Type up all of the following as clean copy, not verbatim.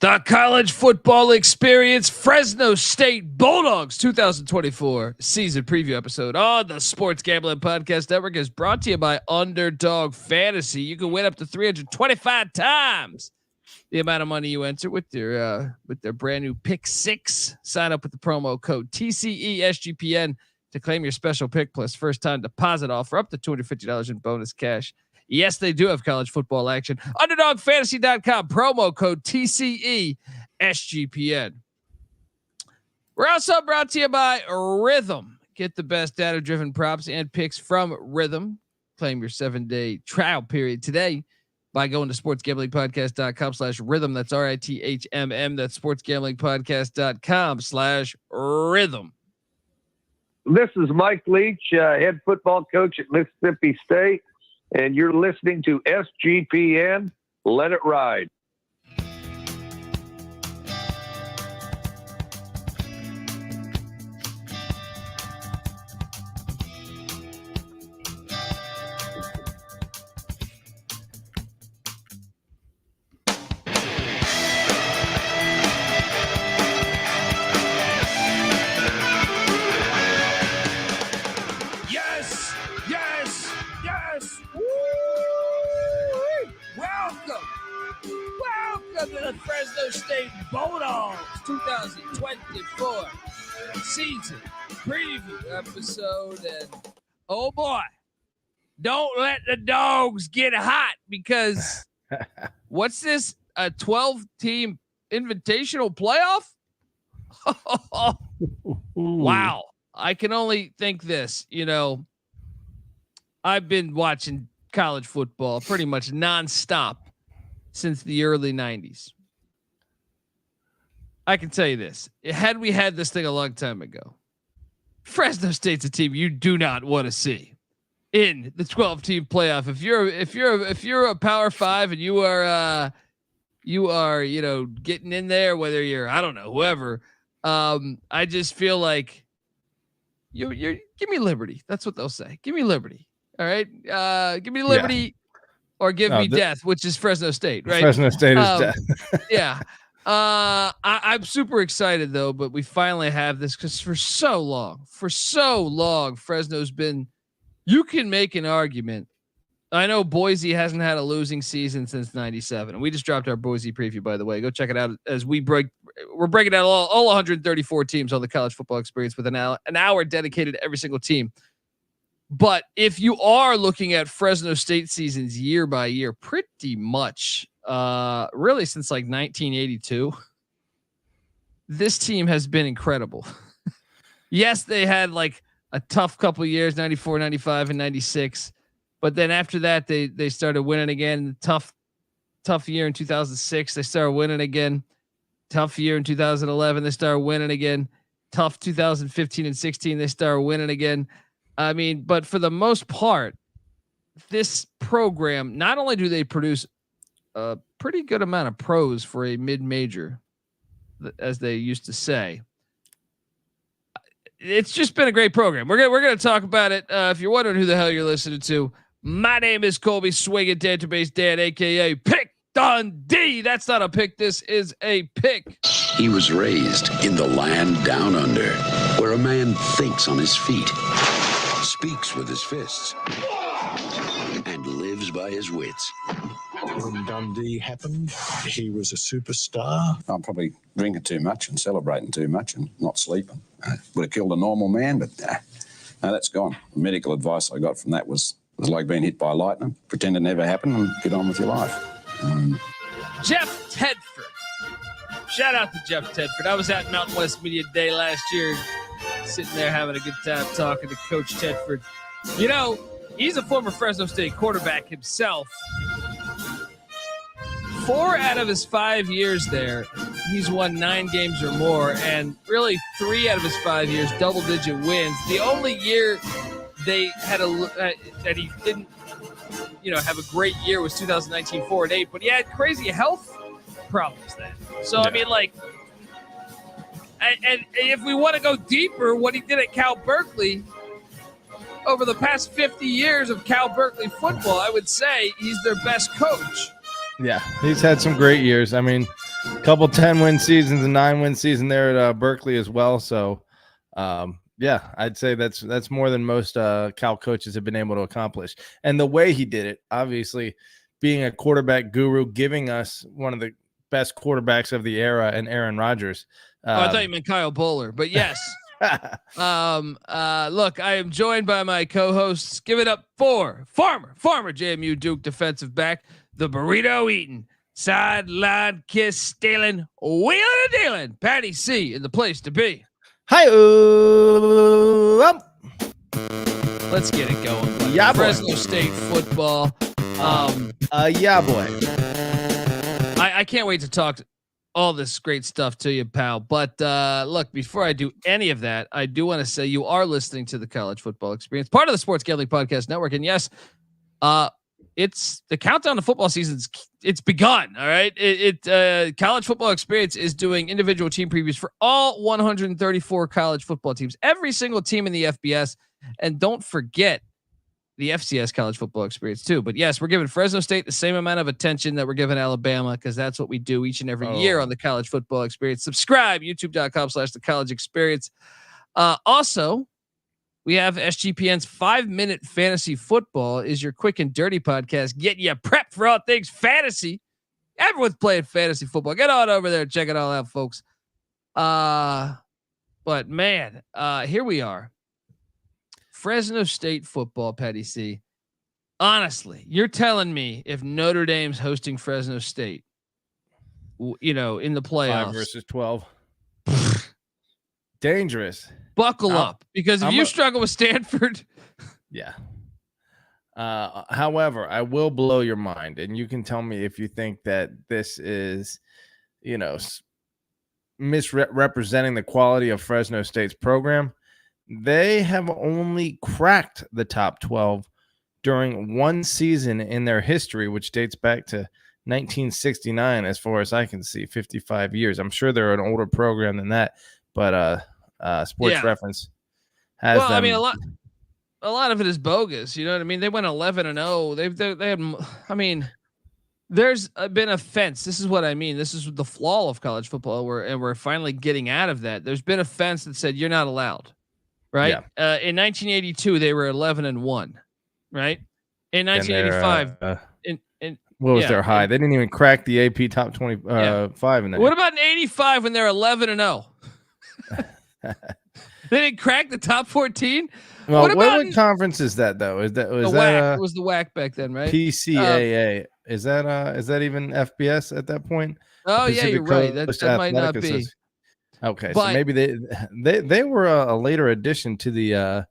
The college football experience, Fresno State Bulldogs 2024 season preview episode on the Sports Gambling Podcast Network is brought to you by Underdog Fantasy. You can win up to 325 times the amount of money you enter with their brand new Pick 6. Sign up with the promo code TCESGPN to claim your special pick plus first time deposit offer up to $250 in bonus cash. Yes, they do have college football action. UnderdogFantasy.com, promo code TCESGPN. We're also brought to you by Rhythm. Get the best data-driven props and picks from Rhythm. Claim your 7-day trial period today by going to sportsgamblingpodcast.com/rhythm. That's RITHMM. That's sportsgamblingpodcast.com/rhythm. This is Mike Leach, head football coach at Mississippi State. And you're listening to SGPN. Let it ride. Fresno State Bulldogs 2024 season preview episode, and oh boy, don't let the dogs get hot, because what's this, a 12-team invitational playoff? Wow, I can only think this, I've been watching college football pretty much nonstop since the early 90s. I can tell you this: had we had this thing a long time ago, Fresno State's a team you do not want to see in the 12-team playoff. If you're a Power 5 and you are getting in there, whether you're, I don't know, whoever, I just feel like you're give me liberty. That's what they'll say. Give me liberty. All right. Give me liberty or give me death, which is Fresno State, right? Fresno State is death. Yeah. I'm super excited though, but we finally have this, because for so long, Fresno's been, you can make an argument. I know Boise hasn't had a losing season since 97. And we just dropped our Boise preview, by the way. Go check it out as we're breaking out all 134 teams on the college football experience with an hour dedicated to every single team. But if you are looking at Fresno State seasons year by year, pretty much, really since like 1982, this team has been incredible. Yes, they had like a tough couple of years, 94, 95, and 96. But then after that, they started winning again. Tough year in 2006. They started winning again. Tough year in 2011. They started winning again. Tough 2015 and 16. They started winning again. I mean, but for the most part, this program, not only do they produce a pretty good amount of pros for a mid-major, as they used to say, it's just been a great program. We're going to talk about it. If you're wondering who the hell you're listening to, my name is Colby Swinging Database Dan, aka Pick Dundee. That's not a pick. This is a pick. He was raised in the land down under, where a man thinks on his feet, speaks with his fists, and lives by his wits. When Dundee happened, he was a superstar. I'm probably drinking too much and celebrating too much and not sleeping. Would have killed a normal man, but no, that's gone. The medical advice I got from that was like being hit by lightning. Pretend it never happened and get on with your life. Jeff Tedford. Shout out to Jeff Tedford. I was at Mountain West Media Day last year, sitting there having a good time talking to Coach Tedford. He's a former Fresno State quarterback himself. 4 out of his 5 years there, he's won 9 games or more, and really 3 out of his 5 years, double-digit wins. The only year they had that he didn't, have a great year was 2019, 4-8, but he had crazy health problems then. So yeah. I mean, like, and if we want to go deeper, what he did at Cal Berkeley over the past 50 years of Cal Berkeley football, I would say he's their best coach. Yeah, he's had some great years. I mean, Couple 10-win seasons and 9-win season there at Berkeley as well. So, yeah, I'd say that's more than most Cal coaches have been able to accomplish. And the way he did it, obviously, being a quarterback guru, giving us one of the best quarterbacks of the era and Aaron Rodgers. I thought you meant Kyle Bowler, but yes. Look, I am joined by my co-hosts. Give it up for former JMU Duke defensive back, the burrito eating, sideline kiss stealing, wheeling and dealing, Patty C in the place to be. Hi, let's get it going. Yeah, Fresno State football. Yeah, boy. I can't wait to talk all this great stuff to you, pal. But look, before I do any of that, I do want to say you are listening to the College Football Experience, part of the Sports Gambling Podcast Network. And yes, it's the countdown to football season. It's begun. All right. College Football Experience is doing individual team previews for all 134 college football teams, every single team in the FBS. And don't forget the FCS College Football Experience too. But yes, we're giving Fresno State the same amount of attention that we're giving Alabama, because that's what we do each and every year on the College Football Experience. Subscribe, youtube.com/the college experience. Also, we have SGPN's 5-Minute Fantasy Football is your quick and dirty podcast. Get you prepped for all things fantasy. Everyone's playing fantasy football. Get on over there. Check it all out, folks. But man, here we are. Fresno State football, Patty C. Honestly, you're telling me if Notre Dame's hosting Fresno State, in the playoffs, 5 versus 12, dangerous. Buckle up, because if you struggle with Stanford, yeah. However, I will blow your mind, and you can tell me if you think that this is, misrepresenting the quality of Fresno State's program. They have only cracked the top 12 during one season in their history, which dates back to 1969, as far as I can see, 55 years. I'm sure they're an older program than that, but Sports Reference has them. I mean, a lot of it is bogus. You know what I mean? They went 11-0. They had. I mean, there's been a fence. This is what I mean. This is the flaw of college football, and we're finally getting out of that. There's been a fence that said you're not allowed. Right. Yeah. In 1982, they were 11-1. Right. In 1985, what was their high? They didn't even crack the AP top 25 in that. What about in 85 when they're 11-0? They didn't crack the top 14. Well, what conference is that though? Was that WAC? It was the WAC back then, right? PCAA. Is that even FBS at that point? Oh yeah, you're right. That might not be. Okay, so maybe they were a later addition to the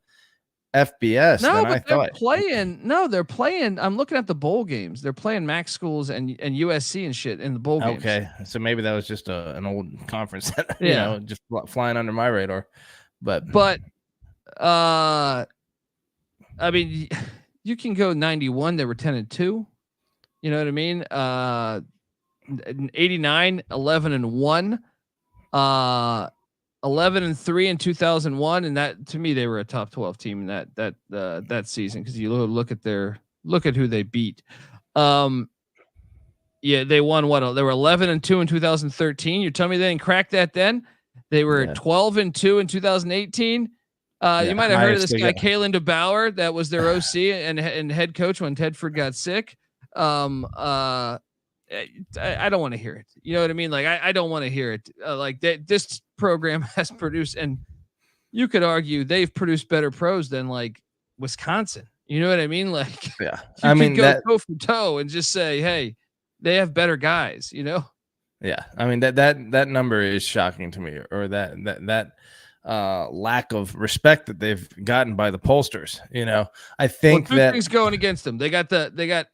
FBS than I thought. They're playing. I'm looking at the bowl games. They're playing MAC schools and USC and shit in the bowl games. Okay, so maybe that was just an old conference that just flying under my radar. But I mean, you can go 91. They were 10-2. You know what I mean? 89, 11-1. 11-3 in 2001, and that to me they were a top 12 team in that season, because you look at who they beat. They won what? They were 11-2 in 2013. You're telling me they didn't crack that then? They were 12-2 in 2018. You might have heard of this guy, Kalen DeBauer, that was their OC and head coach when Tedford got sick. I don't want to hear it. You know what I mean? Like, I don't want to hear it. Like that, this program has produced, and you could argue they've produced better pros than like Wisconsin. You know what I mean? Like, I mean, go toe for toe and just say, hey, they have better guys, Yeah. I mean, that number is shocking to me, or that lack of respect that they've gotten by the pollsters. I think two things going against them. They got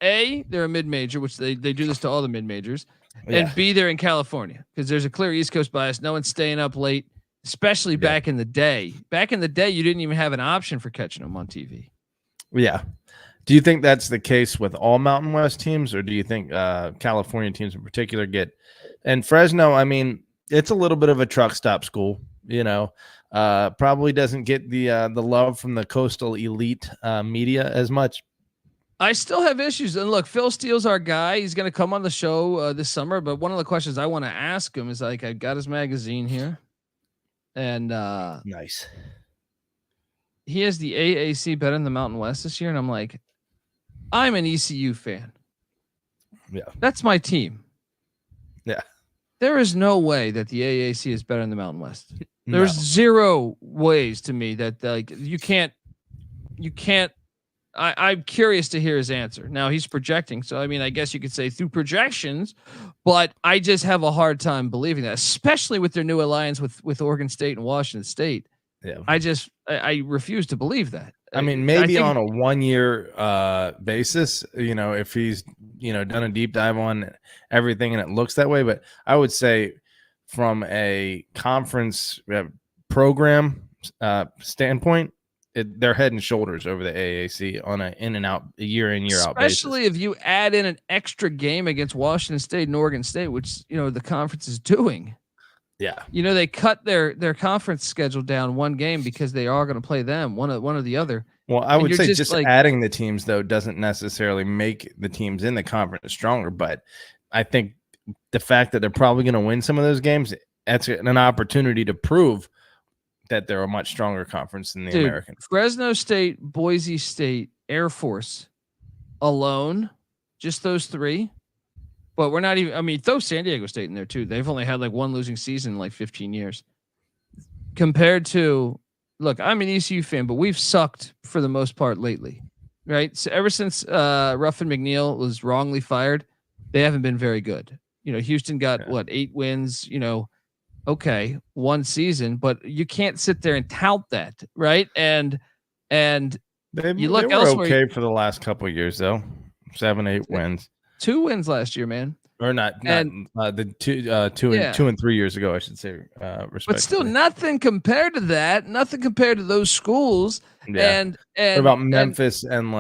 A, they're a mid-major, which they do this to all the mid-majors, and B, they're in California, because there's a clear East Coast bias. No one's staying up late, especially back in the day. Back in the day, you didn't even have an option for catching them on TV. Yeah. Do you think that's the case with all Mountain West teams, or do you think California teams in particular get? And Fresno, I mean, it's a little bit of a truck stop school, probably doesn't get the love from the coastal elite media as much. I still have issues. And look, Phil Steele's our guy. He's going to come on the show this summer. But one of the questions I want to ask him is like, I got his magazine here, and Nice. he has the AAC better than the Mountain West this year. And I'm like, I'm an ECU fan. Yeah. That's my team. Yeah. There is no way that the AAC is better than the Mountain West. There's zero ways to me that like you can't. I'm curious to hear his answer. Now he's projecting. So, I mean, I guess you could say through projections, but I just have a hard time believing that, especially with their new alliance with Oregon State and Washington State. Yeah. I refuse to believe that. I mean, maybe on a 1 year basis, if he's, done a deep dive on everything and it looks that way. But I would say from a conference program standpoint, they're head and shoulders over the AAC on a in and out, a year in, year out basis. Especially if you add in an extra game against Washington State and Oregon State, which, the conference is doing. Yeah. They cut their conference schedule down one game because they are going to play them, one or the other. Well, I would say just adding the teams, though, doesn't necessarily make the teams in the conference stronger. But I think the fact that they're probably going to win some of those games, that's an opportunity to prove that they're a much stronger conference than the American. Fresno State, Boise State, Air Force alone, just those three. But we're not even, I mean, throw San Diego State in there too. They've only had like one losing season in like 15 years. Compared to, look, I'm an ECU fan, but we've sucked for the most part lately, right? So ever since Ruffin McNeil was wrongly fired, they haven't been very good. Houston got 8 wins, okay, one season, but you can't sit there and tout that, right? And you look they were elsewhere. Okay for the last couple of years though, 7-8 wins, 2 wins last year, man. Or not the 2 and 3 years ago, I should say. But still, nothing compared to that. Nothing compared to those schools. Yeah. And what about Memphis and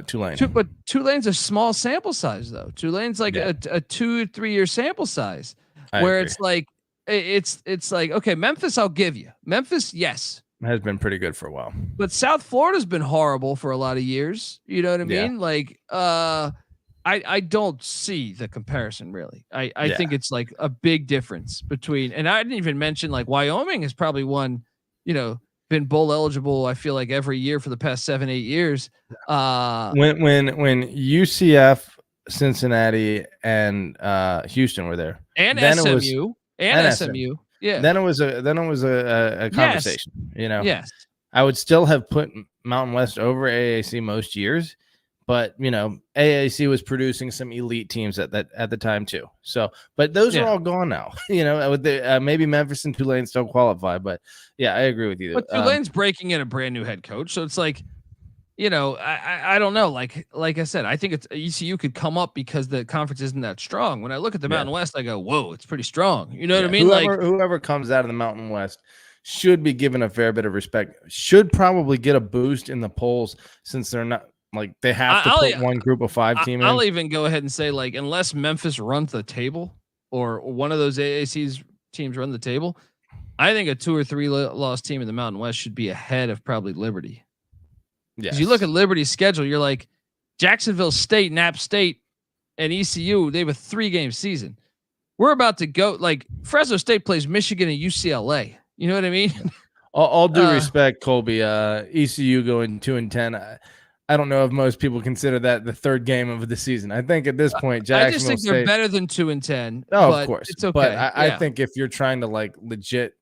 Tulane? But Tulane's a small sample size, though. Tulane's like a 2 or 3 year sample size, where it's like okay, Memphis, I'll give you. Memphis, yes, has been pretty good for a while. But South Florida's been horrible for a lot of years. You know what I mean? Like, I don't see the comparison really. I think it's like a big difference between, and I didn't even mention like Wyoming has probably won, been bowl eligible. I feel like every year for the past 7-8 years. When UCF, Cincinnati, and Houston were there, and SMU, SMU. Yeah. Then it was a conversation. Yes. I would still have put Mountain West over AAC most years. But AAC was producing some elite teams at the time too. So, but those are all gone now. With maybe Memphis and Tulane still qualify. But yeah, I agree with you. But Tulane's breaking in a brand new head coach, so it's like, I don't know. Like I said, I think it's ECU could come up because the conference isn't that strong. When I look at the Mountain West, I go, whoa, it's pretty strong. You know what I mean? Whoever comes out of the Mountain West should be given a fair bit of respect. Should probably get a boost in the polls since they're not. Like they have to put one group of 5 team in. I'll even go ahead and say, like, unless Memphis runs the table or one of those AAC's teams run the table, I think a 2 or 3 loss team in the Mountain West should be ahead of probably Liberty. Yeah, you look at Liberty's schedule, you're like Jacksonville State, App State, and ECU. They have a 3-game season. We're about to go like Fresno State plays Michigan and UCLA. You know what I mean? All due respect, Colby. ECU going 2-10. I don't know if most people consider that the 3rd game of the season. I think at this point, Jacksonville I just think they're better than 2-10. Oh, of course, it's okay. But I think if you're trying to like legit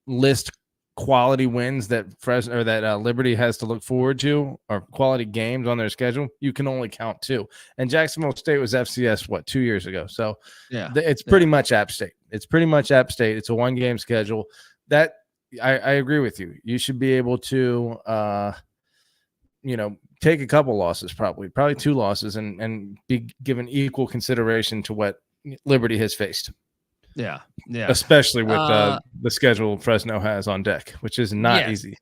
list quality wins that Fresno or that Liberty has to look forward to, or quality games on their schedule, you can only count 2. And Jacksonville State was FCS 2 years ago. So it's pretty much App State. It's pretty much App State. It's a 1-game schedule. That I agree with you. You should be able to. Take a couple losses, probably 2 losses, and be given equal consideration to what Liberty has faced. Yeah. Especially with the schedule Fresno has on deck, which is not easy.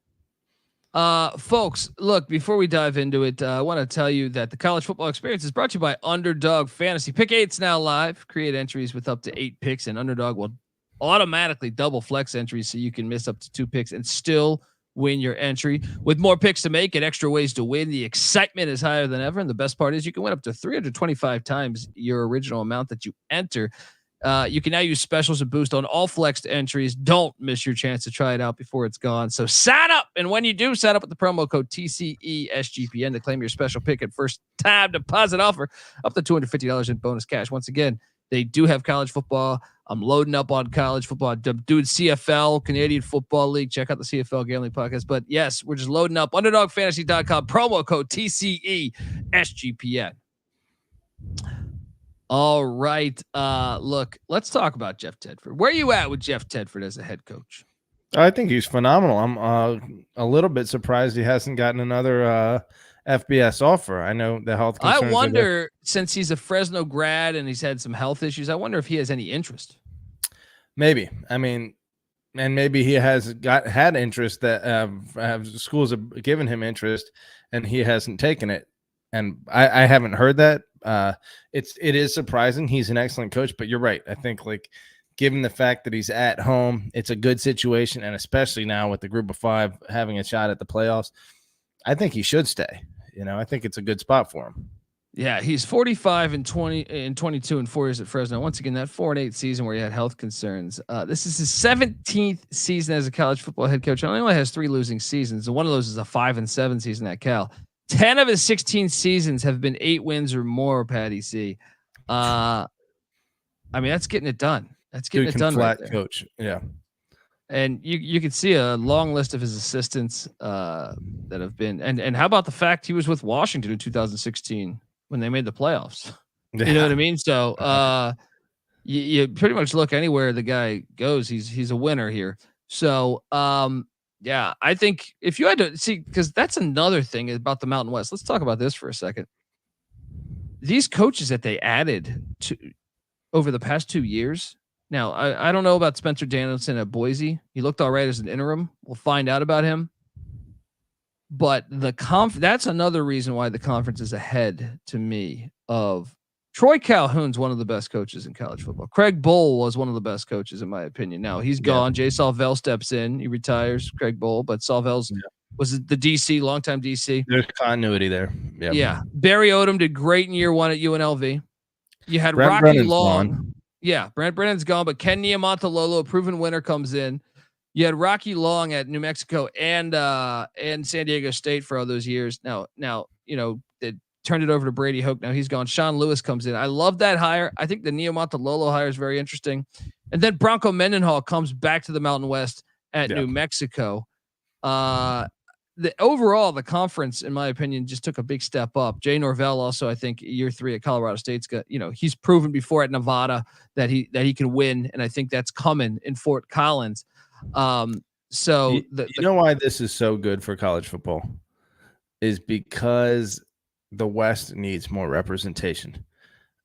Folks, look, before we dive into it, I want to tell you that the college football experience is brought to you by Underdog Fantasy. Pick 8's now live. Create entries with up to 8 picks, and Underdog will automatically double flex entries so you can miss up to 2 picks and still win your entry. With more picks to make and extra ways to win, the excitement is higher than ever. And the best part is you can win up to 325 times your original amount that you enter. You can now use specials and boost on all flexed entries. Don't miss your chance to try it out before it's gone. So sign up. And when you do, sign up with the promo code TCESGPN to claim your special pick and first time deposit offer up to $250 in bonus cash. Once again, they do have college football. I'm loading up on college football. Dude, CFL, Canadian Football League. Check out the CFL Gambling Podcast. But yes, we're just loading up. UnderdogFantasy.com, promo code TCESGPN. All right. Look, let's talk about Jeff Tedford. Where are you at with Jeff Tedford as a head coach? I think he's phenomenal. I'm a little bit surprised he hasn't gotten another FBS offer. I know the health concerns. I wonder, since he's a Fresno grad and he's had some health issues, I wonder if he has any interest. Maybe. I mean, and maybe he has had interest that schools have given him interest and he hasn't taken it. And I haven't heard that. It is surprising. He's an excellent coach, but you're right. I think, like, given the fact that he's at home, it's a good situation, and especially now with the group of 5 having a shot at the playoffs, I think he should stay. I think it's a good spot for him. Yeah, he's 45 and 22 and 4 years at Fresno. Once again, that 4-8 season where he had health concerns. This is his 17th season as a college football head coach. He only has 3 losing seasons, and one of those is a 5-7 season at Cal. 10 of his 16 seasons have been 8 wins or more, Patty C. I mean, that's getting it done. That's getting it done right there. Coach. Yeah. And you can see a long list of his assistants that have been, and how about the fact he was with Washington in 2016 when they made the playoffs? Yeah. You know what I mean? So you pretty much look anywhere the guy goes, he's a winner here. So yeah, I think if you had to see, because that's another thing about the Mountain West. Let's talk about this for a second. These coaches that they added to over the past 2 years. Now, I don't know about Spencer Danielson at Boise. He looked all right as an interim. We'll find out about him. But that's another reason why the conference is ahead to me of Troy Calhoun's one of the best coaches in college football. Craig Bowl was one of the best coaches, in my opinion. Now he's gone. Jay Salvell steps in. He retires. Craig Bowl, but Salvell's was the DC, longtime DC. There's continuity there. Yeah. Barry Odom did great in year 1 at UNLV. You had Brent Rocky Brennan's Long. gone. Yeah, Brent Brennan's gone, but Ken Niamontololo, a proven winner, comes in. You had Rocky Long at New Mexico and San Diego State for all those years. Now they turned it over to Brady Hoke. Now he's gone. Sean Lewis comes in. I love that hire. I think the Niamontololo hire is very interesting. And then Bronco Mendenhall comes back to the Mountain West at New Mexico. The conference, in my opinion, just took a big step up. Jay Norvell also, I think, year 3 at Colorado State's got, he's proven before at Nevada that he can win, and I think that's coming in Fort Collins. So you know why this is so good for college football is because the West needs more representation,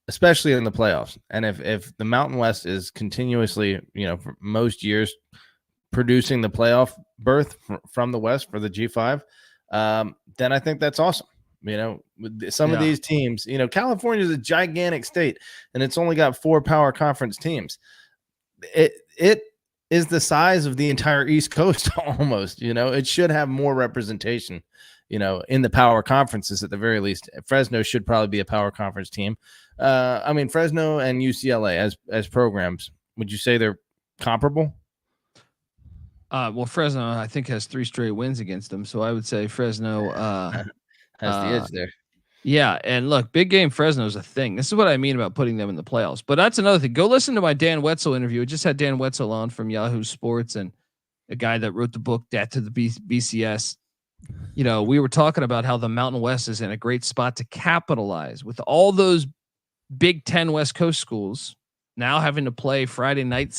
especially in the playoffs. And if the Mountain West is continuously, for most years producing the playoff berth from the West for the G5, then I think that's awesome. Some of these teams, California is a gigantic state and it's only got 4 power conference teams. It is the size of the entire East Coast almost. It should have more representation, in the power conferences at the very least. Fresno should probably be a power conference team. Fresno and UCLA as programs, would you say they're comparable? Well, Fresno, I think, has 3 straight wins against them. So I would say Fresno has the edge there. Yeah. And look, big game Fresno is a thing. This is what I mean about putting them in the playoffs. But that's another thing. Go listen to my Dan Wetzel interview. I just had Dan Wetzel on from Yahoo Sports and a guy that wrote the book Death to the BCS. We were talking about how the Mountain West is in a great spot to capitalize with all those Big Ten West Coast schools now having to play Friday night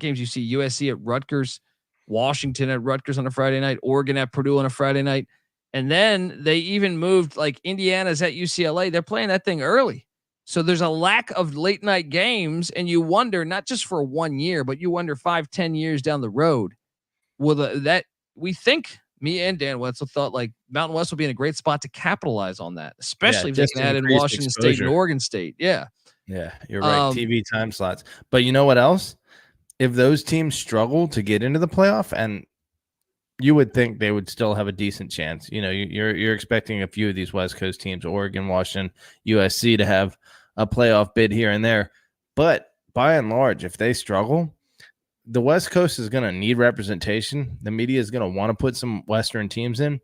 games. You see USC at Rutgers, Washington at Rutgers on a Friday night, Oregon at Purdue on a Friday night. And then they even moved, like, Indiana's at UCLA. They're playing that thing early. So there's a lack of late night games. And you wonder, not just for 1 year, but you wonder 5-10 years down the road, we think, me and Dan Wetzel thought, like, Mountain West will be in a great spot to capitalize on that, especially if they can add in Washington exposure. State and Oregon State. Yeah. Yeah, you're right. TV time slots. But you know what else? If those teams struggle to get into the playoff and you would think they would still have a decent chance. You're expecting a few of these West Coast teams, Oregon, Washington, USC, to have a playoff bid here and there. But by and large, if they struggle, the West Coast is going to need representation. The media is going to want to put some Western teams in.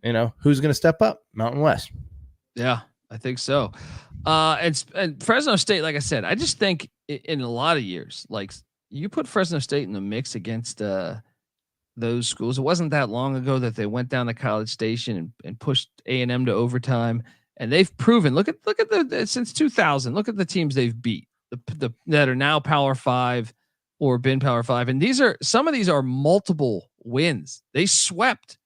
Who's going to step up? Mountain West. Yeah, I think so. And Fresno State, like I said, I just think in a lot of years, like you put Fresno State in the mix against those schools. It wasn't that long ago that they went down to College Station and pushed A&M to overtime, and they've proven. Look at the since 2000. Look at the teams they've beat that are now Power 5 or been Power 5, and some of these are multiple wins. They swept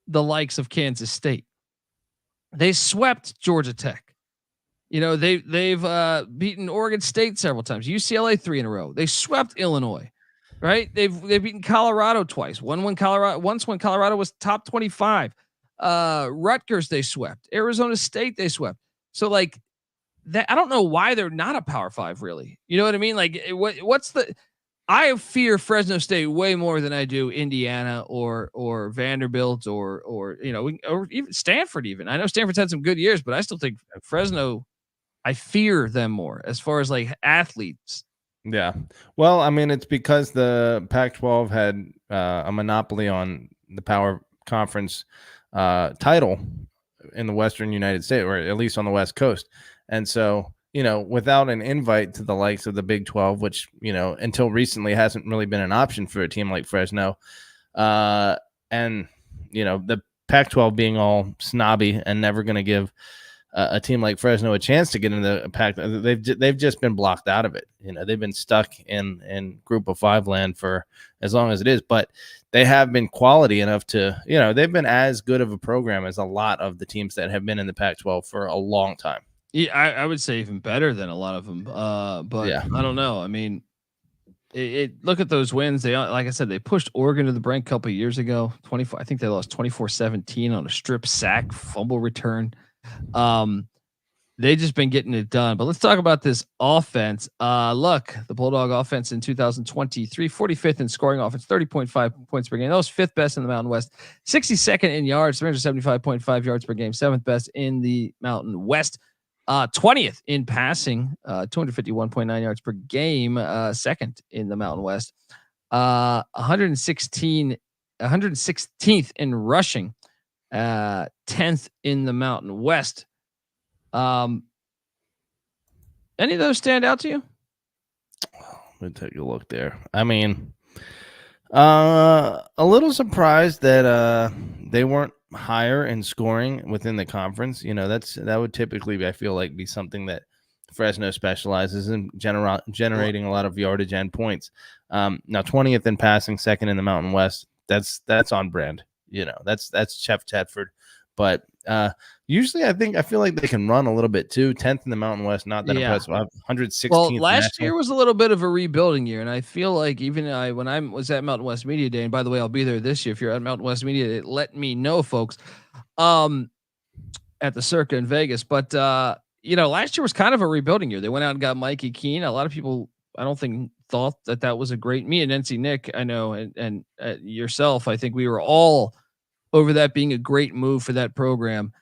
the likes of Kansas State. They swept Georgia Tech. They've beaten Oregon State several times. UCLA 3 in a row. They swept Illinois. Right? They've beaten Colorado twice. Once when Colorado was top 25. Rutgers they swept. Arizona State they swept. So like that, I don't know why they're not a Power 5 really. You know what I mean? Like I fear Fresno State way more than I do Indiana or Vanderbilt or even Stanford even. I know Stanford's had some good years, but I still think Fresno, I fear them more as far as like athletes. Yeah. Well, I mean, it's because the Pac-12 had a monopoly on the Power Conference title in the Western United States, or at least on the West Coast. And so, without an invite to the likes of the Big 12, which, until recently hasn't really been an option for a team like Fresno, and, the Pac-12 being all snobby and never going to give a team like Fresno a chance to get into the Pac. They've just been blocked out of it. They've been stuck in Group of 5 land for as long as it is, but they have been quality enough to, they've been as good of a program as a lot of the teams that have been in the Pac-12 for a long time. Yeah, I would say even better than a lot of them. But yeah. I don't know. I mean, look at those wins. They, like I said, they pushed Oregon to the brink a couple of years ago. I think they lost 24-17 on a strip sack fumble return. They just been getting it done. But let's talk about this offense. Look, the Bulldog offense in 2023, 45th in scoring offense, 30.5 points per game. That was 5th best in the Mountain West, 62nd in yards, 375.5 yards per game, 7th best in the Mountain West, 20th in passing, 251.9 yards per game, 2nd in the Mountain West, 116th in rushing, 10th in the Mountain West. Any of those stand out to you? Let me take a look there. I mean, a little surprised that they weren't higher in scoring within the conference. That would typically, I feel like, be something that Fresno specializes in, generating a lot of yardage and points. Now 20th in passing, 2nd in the Mountain West. That's on brand. That's Jeff Tedford. But usually I feel like they can run a little bit too. 10th in the Mountain West, not that impressive. 116th. Well, last year was a little bit of a rebuilding year, and I feel like even when I was at Mountain West Media Day, and by the way, I'll be there this year. If you're at Mountain West Media Day, let me know, folks. At the Circa in Vegas, but last year was kind of a rebuilding year. They went out and got Mikey Keene. A lot of people, I don't think, thought that was a great. Me and NC Nick, I know, and yourself, I think we were all over that being a great move for that program,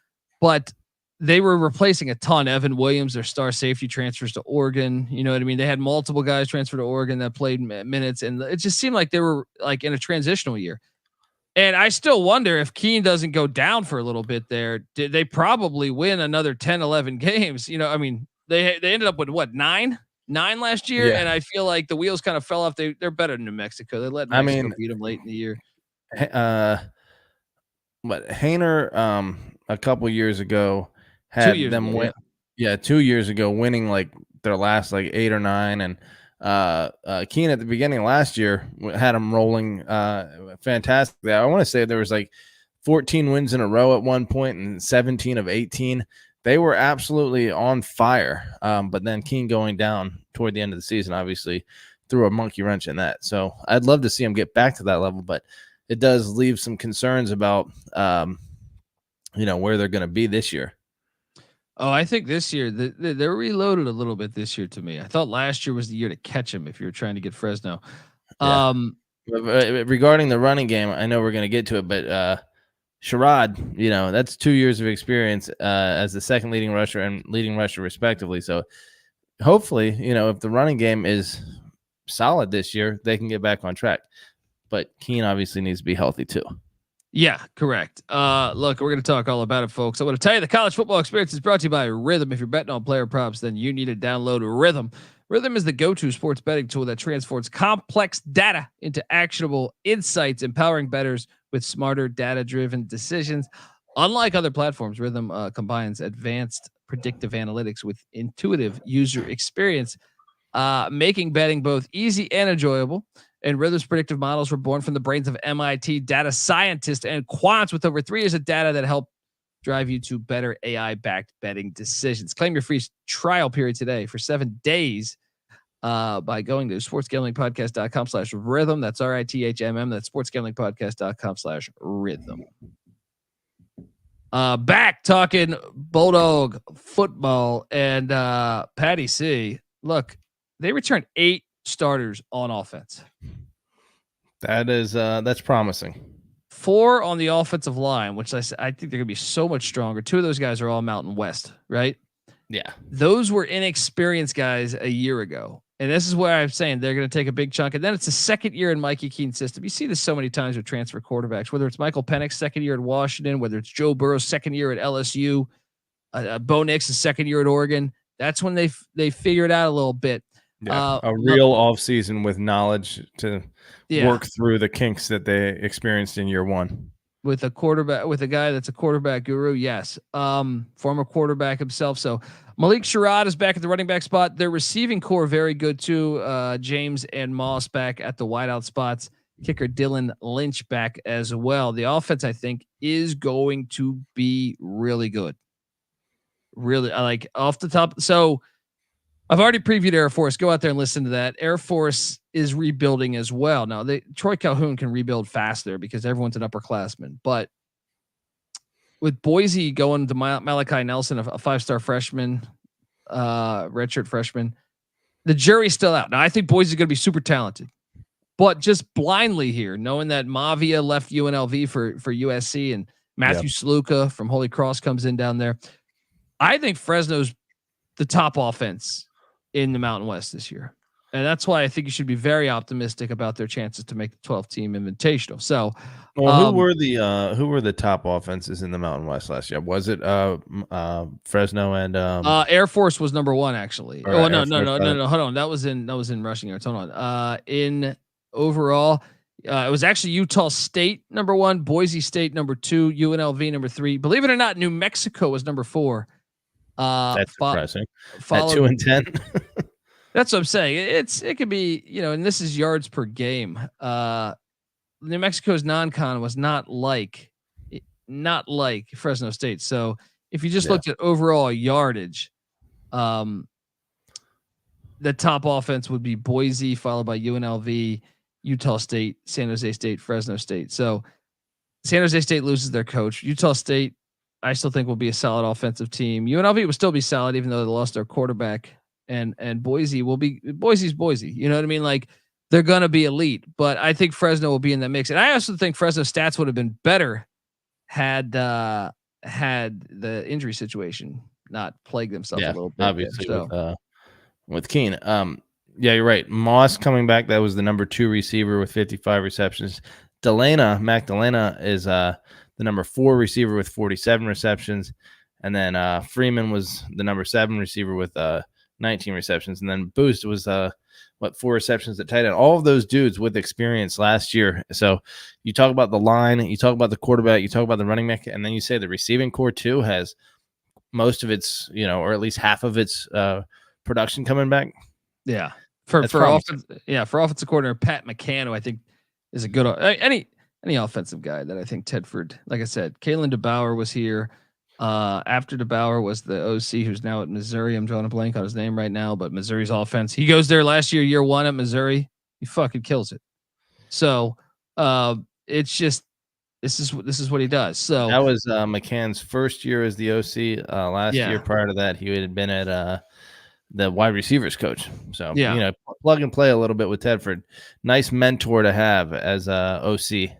but they were replacing a ton. Evan Williams, their star safety, transfers to Oregon. You know what I mean? They had multiple guys transfer to Oregon that played minutes, and it just seemed like they were like in a transitional year. And I still wonder if Keene doesn't go down for a little bit there. They probably win another 10, 11 games. They ended up with what, 9 last year. Yeah. And I feel like the wheels kind of fell off. They're better than New Mexico. They let Mexico beat them late in the year. But Hainer, a couple years ago had them win. Yeah, 2 years ago, winning like their last like 8 or 9, and Keene at the beginning of last year had them rolling fantastically. I want to say there was like 14 wins in a row at one point and 17 of 18. They were absolutely on fire. But then Keene going down toward the end of the season obviously threw a monkey wrench in that. So I'd love to see them get back to that level, but it does leave some concerns about, where they're going to be this year. Oh, I think this year they're reloaded a little bit this year to me. I thought last year was the year to catch them if you were trying to get Fresno. Yeah. regarding the running game, I know we're going to get to it, but Sherrod, that's 2 years of experience as the second leading rusher and leading rusher respectively. So hopefully, if the running game is solid this year, they can get back on track. But Keene obviously needs to be healthy too. Yeah, correct. Look, we're going to talk all about it, folks. I want to tell you the college football experience is brought to you by Rhythm. If you're betting on player props, then you need to download Rhythm. Rhythm is the go-to sports betting tool that transforms complex data into actionable insights, empowering bettors with smarter data-driven decisions. Unlike other platforms, Rhythm combines advanced predictive analytics with intuitive user experience, making betting both easy and enjoyable. And Rhythm's predictive models were born from the brains of MIT data scientists and quants with over 3 years of data that help drive you to better AI-backed betting decisions. Claim your free trial period today for 7 days by going to sportsgamblingpodcast.com/rhythm. That's RITHMM. That's sportsgamblingpodcast.com/rhythm. Back talking Bulldog football and Patty C. Look, they returned 8 starters on offense. That's promising. 4 on the offensive line, which I think they're gonna be so much stronger. 2 of those guys are all Mountain West, right? Yeah, those were inexperienced guys a year ago, and this is where I'm saying they're gonna take a big chunk. And then it's the second year in Mikey Keene's system. You see this so many times with transfer quarterbacks, whether it's Michael Penix second year at Washington, whether it's Joe Burrow's second year at LSU, Bo Nix's second year at Oregon. That's when they figure it out a little bit. Yeah, a real offseason with knowledge to work through the kinks that they experienced in year one. With a quarterback, with a guy that's a quarterback guru, yes. Former quarterback himself. So Malik Sherrod is back at the running back spot. Their receiving core very good too. James and Moss back at the wideout spots. Kicker Dylan Lynch back as well. The offense, I think, is going to be really good. Really, I like off the top. So I've already previewed Air Force. Go out there and listen to that. Air Force is rebuilding as well. Now, Troy Calhoun can rebuild faster because everyone's an upperclassman. But with Boise going to Malachi Nelson, a 5-star freshman, redshirt freshman, the jury's still out. Now, I think Boise is going to be super talented. But just blindly here, knowing that Mavia left UNLV for USC and Matthew Sluka from Holy Cross comes in down there, I think Fresno's the top offense in the Mountain West this year. And that's why I think you should be very optimistic about their chances to make the 12-team invitational. So, who were the top offenses in the Mountain West last year? Was it Fresno and Air Force was number 1 actually. No. Hold on. That was in rushing yards. Hold on. In overall, it was actually Utah State number 1, Boise State number 2, UNLV number 3. Believe it or not, New Mexico was number 4. That's impressive. At 2 and 10. That's what I'm saying. It could be, and this is yards per game. New Mexico's non-con was not like Fresno State. So if you just looked at overall yardage, the top offense would be Boise, followed by UNLV, Utah State, San Jose State, Fresno State. So San Jose State loses their coach. Utah State, I still think will be a solid offensive team. UNLV will still be solid, even though they lost their quarterback. And Boise's Boise. You know what I mean? Like they're gonna be elite, but I think Fresno will be in that mix. And I also think Fresno's stats would have been better had the injury situation not plagued themselves a little bit. Obviously, with Keene. Yeah, you're right. Moss coming back. That was the number 2 receiver with 55 receptions. Mac Delana is the number 4 receiver with 47 receptions. And then Freeman was the number 7 receiver with 19 receptions. And then Boost was 4 receptions at tight end. All of those dudes with experience last year. So you talk about the line, you talk about the quarterback, you talk about the running back, and then you say the receiving core too has most of its, or at least half of its production coming back. Yeah. For offensive coordinator Pat McCann, who I think is a good any offensive guy that I think Tedford, like I said, Kalen DeBauer was here. After DeBauer was the OC who's now at Missouri. I'm drawing a blank on his name right now, but Missouri's offense. He goes there last year 1 at Missouri. He fucking kills it. So it's just this is what he does. So that was McCann's first year as the OC. Last year prior to that, he had been at the wide receivers coach. So plug and play a little bit with Tedford. Nice mentor to have as OC.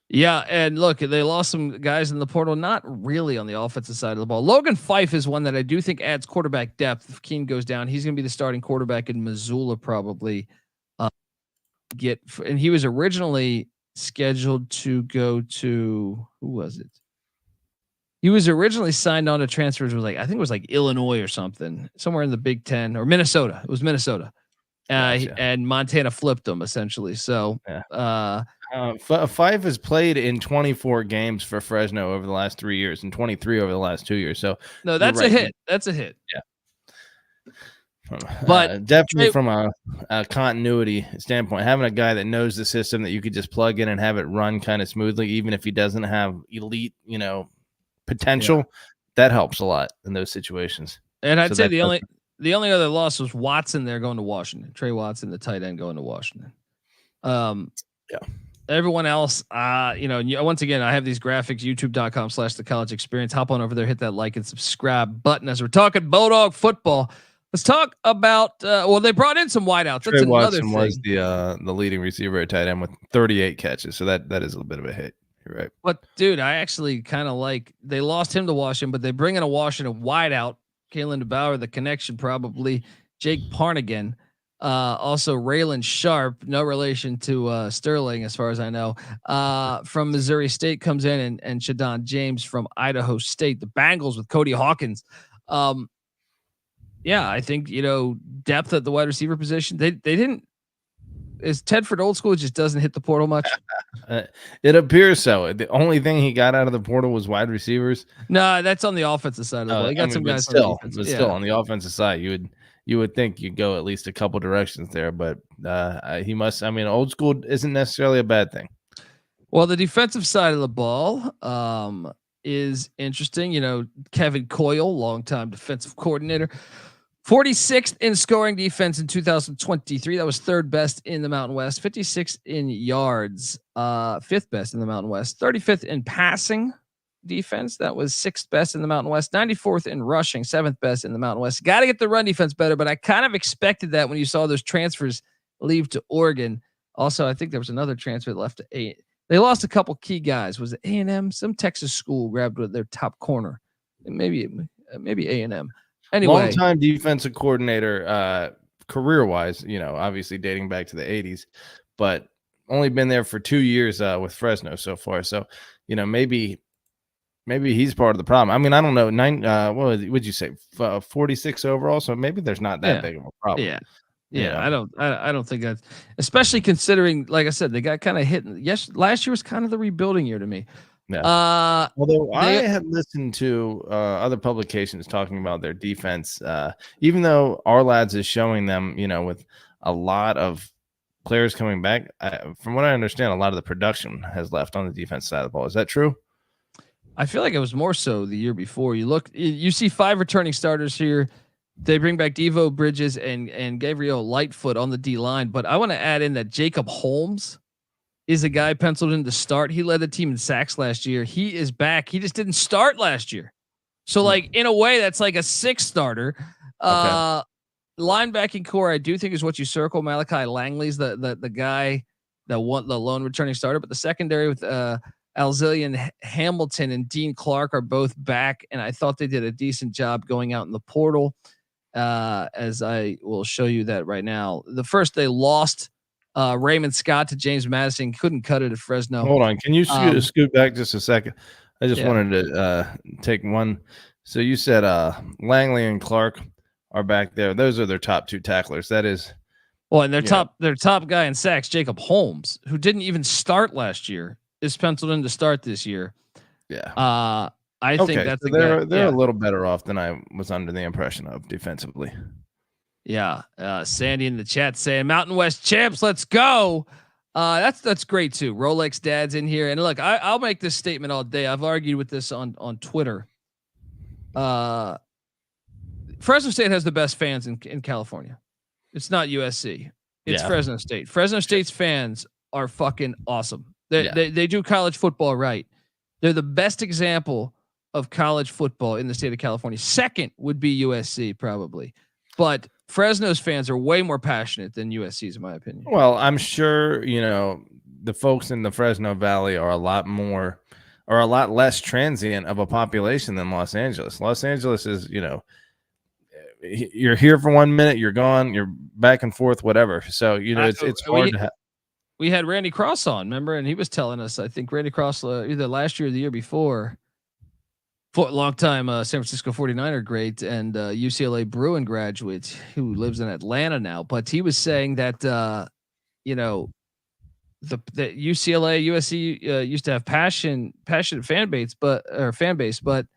Yeah, and look, they lost some guys in the portal, not really on the offensive side of the ball. Logan Fife is one that I do think adds quarterback depth. If Keene goes down, he's going to be the starting quarterback in Missoula probably. And he was originally scheduled to go to, who was it? He was originally signed on to transfers with I think it was Illinois or something, somewhere in the Big Ten or Minnesota. It was Minnesota. Gotcha. And Montana flipped him essentially. So, Fife has played in 24 games for Fresno over the last 3 years and 23 over the last 2 years. So no, that's a hit. That's a hit. Yeah. But definitely from a continuity standpoint, having a guy that knows the system that you could just plug in and have it run kind of smoothly, even if he doesn't have elite, potential, that helps a lot in those situations. And I'd say the only other loss was Watson there going to Washington. Trey Watson, the tight end, going to Washington. Everyone else, once again, I have these graphics, youtube.com/the college experience. Hop on over there, hit that like and subscribe button as we're talking Bulldog football. Let's talk about, they brought in some wideouts. That's Trey another Watson thing. was the leading receiver at tight end with 38 catches. So that is a bit of a hit. You're right. But dude, I actually kind of they lost him to Washington, but they bring in a Washington wideout, Kalen DeBauer, the connection probably, Jake Parnigan, also Raylan Sharp, no relation to Sterling as far as I know, from Missouri State comes in, and Chedon James from Idaho State, the Bengals with Cody Hawkins. Yeah, I think, depth at the wide receiver position. They didn't. Is Tedford old school? Just doesn't hit the portal much. It appears so. The only thing he got out of the portal was wide receivers. No, that's on the offensive side of the ball. He got some guys still on the offensive side. You would think you'd go at least a couple directions there, but he must. I mean, old school isn't necessarily a bad thing. Well, the defensive side of the ball is interesting. Kevin Coyle, longtime defensive coordinator. 46th in scoring defense in 2023. That was third best in the Mountain West. 56th in yards, fifth best in the Mountain West. 35th in passing defense. That was sixth best in the Mountain West. 94th in rushing, seventh best in the Mountain West. Got to get the run defense better, but I kind of expected that when you saw those transfers leave to Oregon. Also, I think there was another transfer that left to A. They lost a couple key guys. Was it A&M? Some Texas school grabbed their top corner. Maybe A&M. Anyway, long-time defensive coordinator, career-wise, obviously dating back to the 80s, but only been there for 2 years with Fresno so far. So, maybe he's part of the problem. I mean, I don't know. What would you say? 46 overall. So maybe there's not that big of a problem. Yeah. I don't think that, especially considering, like I said, they got kind of hit. Yes, last year was kind of the rebuilding year to me. Yeah. Although I had listened to other publications talking about their defense, even though our lads is showing them, with a lot of players coming back. From what I understand, a lot of the production has left on the defense side of the ball. Is that true? I feel like it was more so the year before. You see 5 returning starters here. They bring back Devo Bridges and Gavriel Lightfoot on the D line, but I want to add in that Jacob Holmes is a guy penciled in to start. He led the team in sacks last year. He is back. He just didn't start last year. So in a way, that's like a 6 starter. Okay. Linebacking core, I do think is what you circle. Malachi Langley's the guy that won the lone returning starter, but the secondary with Alzillian Hamilton and Dean Clark are both back. And I thought they did a decent job going out in the portal. As I will show you that right now. The first they lost Raymond Scott to James Madison, couldn't cut it at Fresno. Hold on. Can you scoot back just a second? I just wanted to take one. So you said Langley and Clark are back there. Those are their top 2 tacklers. That is. Well, and their top guy in sacks, Jacob Holmes, who didn't even start last year, is penciled in to start this year. Yeah. I think that's so they're a little better off than I was under the impression of defensively. Yeah. Sandy in the chat saying Mountain West champs, let's go. That's great too. Rolex dad's in here. And look, I'll make this statement all day. I've argued with this on Twitter. Fresno State has the best fans in California. It's not USC. It's Fresno State. Fresno State's fans are fucking awesome. They do college football right. They're the best example of college football in the state of California. Second would be USC probably. but Fresno's fans are way more passionate than USC's, in my opinion. Well, I'm sure, the folks in the Fresno Valley are a lot less transient of a population than Los Angeles. Los Angeles is, you're here for 1 minute, you're gone, you're back and forth, whatever. So, it's hard to have. We had Randy Cross on, remember? And he was telling us, I think Randy Cross, either last year or the year before, for a long time, San Francisco 49er great and UCLA Bruin graduate who lives in Atlanta now. But he was saying that, the UCLA, USC used to have passionate fan base, but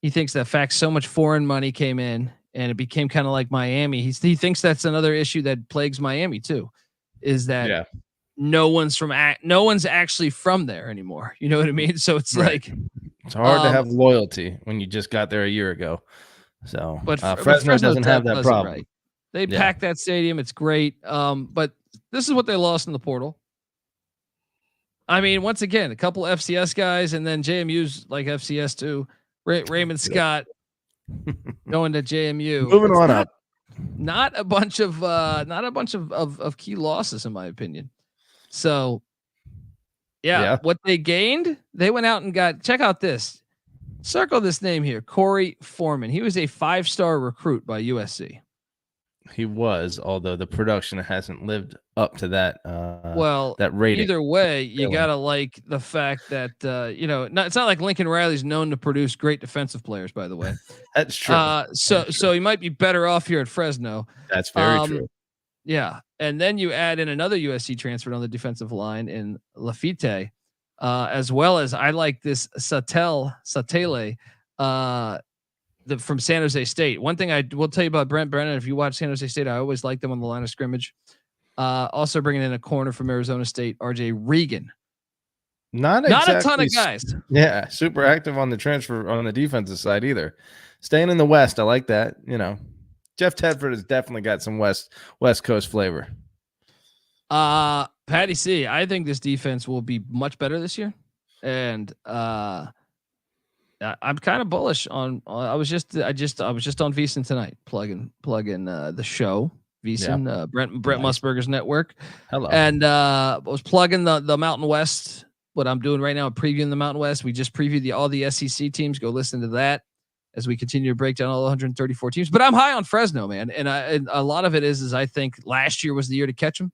he thinks that fact so much foreign money came in and it became kind of like Miami. He thinks that's another issue that plagues Miami too, is that no one's actually from there anymore. You know what I mean? So it's like it's hard to have loyalty when you just got there a year ago. So, but Fresno doesn't have that problem. Right. They packed that stadium. It's great. But this is what they lost in the portal. I mean, once again, a couple FCS guys, and then JMU's like FCS too. Raymond Scott going to JMU. Moving on up. Not a bunch of key losses, in my opinion. So, what they gained, they went out and got. Check out this. Circle this name here, Corey Foreman. He was a 5-star recruit by USC. He was, although the production hasn't lived up to that. That rating. Either way, you gotta like the fact that it's not like Lincoln Riley's known to produce great defensive players. By the way, that's true. So he might be better off here at Fresno. That's very true. Yeah, and then you add in another USC transfer on the defensive line in Lafitte, as well as I like this Satele. From San Jose State. One thing I will tell you about Brent Brennan, if you watch San Jose State, I always like them on the line of scrimmage. Also bringing in a corner from Arizona State, RJ Regan. Not a ton of guys. Yeah, super active on the transfer on the defensive side either. Staying in the West, I like that. Jeff Tedford has definitely got some West Coast flavor. Patty C, I think this defense will be much better this year, and I'm kind of bullish on. I was just on VSiN tonight, plugging the show VSiN, Brent Musburger's network. Hello, and I was plugging the Mountain West. What I'm doing right now, previewing the Mountain West. We just previewed all the SEC teams. Go listen to that as we continue to break down all 134 teams. But I'm high on Fresno, man, and a lot of it is I think last year was the year to catch them,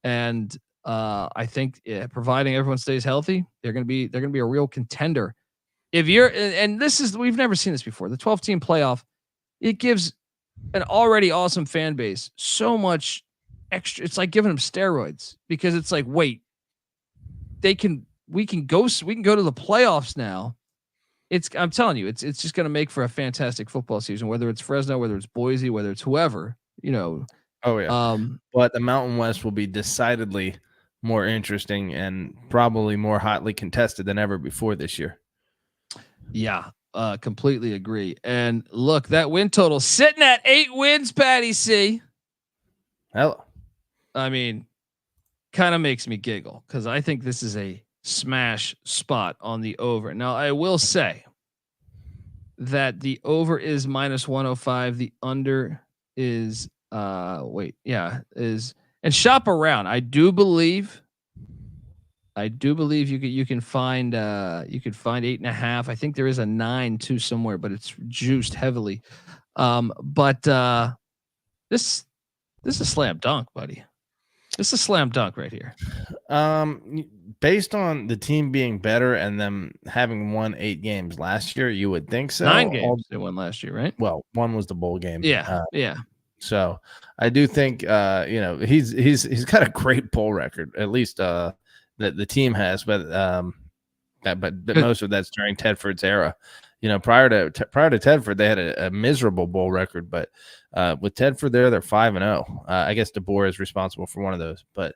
and I think providing everyone stays healthy, they're gonna be a real contender. If you're, and this is, we've never seen this before, the 12-team playoff, it gives an already awesome fan base so much extra. It's like giving them steroids because it's like, wait, we can go to the playoffs now. I'm telling you, it's just going to make for a fantastic football season, whether it's Fresno, whether it's Boise, whether it's whoever, Oh yeah. But the Mountain West will be decidedly more interesting and probably more hotly contested than ever before this year. Yeah, completely agree. And look, that win total sitting at 8 wins, Patty C. Hell, I mean, kind of makes me giggle because I think this is a smash spot on the over. Now, I will say that the over is -105. The under is and shop around. I do believe you can find 8.5. I think there is a 9 too somewhere, but it's juiced heavily. But this is a slam dunk, buddy. This is a slam dunk right here. Based on the team being better and them having won 8 games last year, you would think so. 9 games they won last year, right? Well, one was the bowl game. Yeah. So I do think he's got a great bowl record, at least that the team has, but most of that's during Tedford's era. Prior to Tedford, they had a miserable bowl record, but with Tedford there, they're 5-0. I guess DeBoer is responsible for one of those, but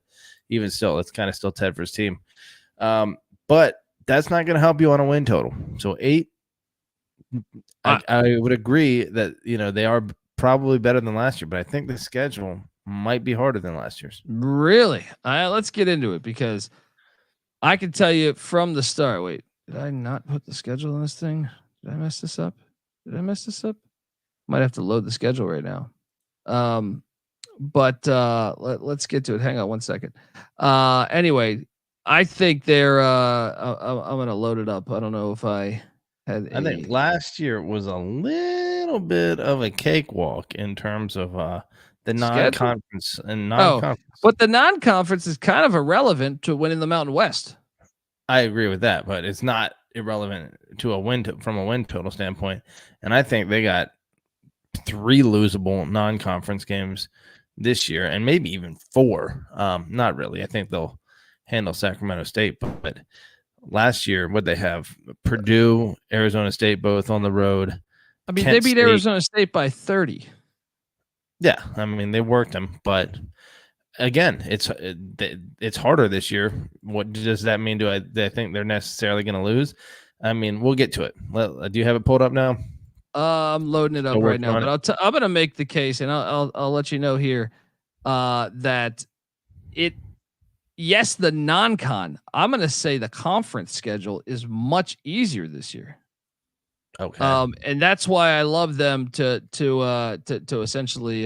even still, it's kind of still Tedford's team. But that's not going to help you on a win total. So 8, I would agree that they are probably better than last year, but I think the schedule might be harder than last year's. Really? Let's get into it because I can tell you from the start. Wait, did I not put the schedule on this thing? Did I mess this up? Might have to load the schedule right now. But let's get to it. Hang on one second. Anyway, I think they're. I'm gonna load it up. I don't know if I had. I think last year was a little bit of a cakewalk in terms of the non-conference and non-conference. But the non-conference is kind of irrelevant to winning the Mountain West. I agree with that, but it's not irrelevant to a win from a win total standpoint. And I think they got 3 losable non-conference games this year, and maybe even 4. Not really. I think they'll handle Sacramento State, but last year, what they have? Purdue, Arizona State, both on the road. I mean, they beat Arizona State by 30. Yeah, I mean, they worked them, but again, it's harder this year. What does that mean? Do I think they're necessarily going to lose? I mean, we'll get to it. Do you have it pulled up now? I'm loading it up right now, but I'm going to make the case, and I'll let you know here that yes, the non-con. I'm going to say the conference schedule is much easier this year. Okay. And that's why I love them to essentially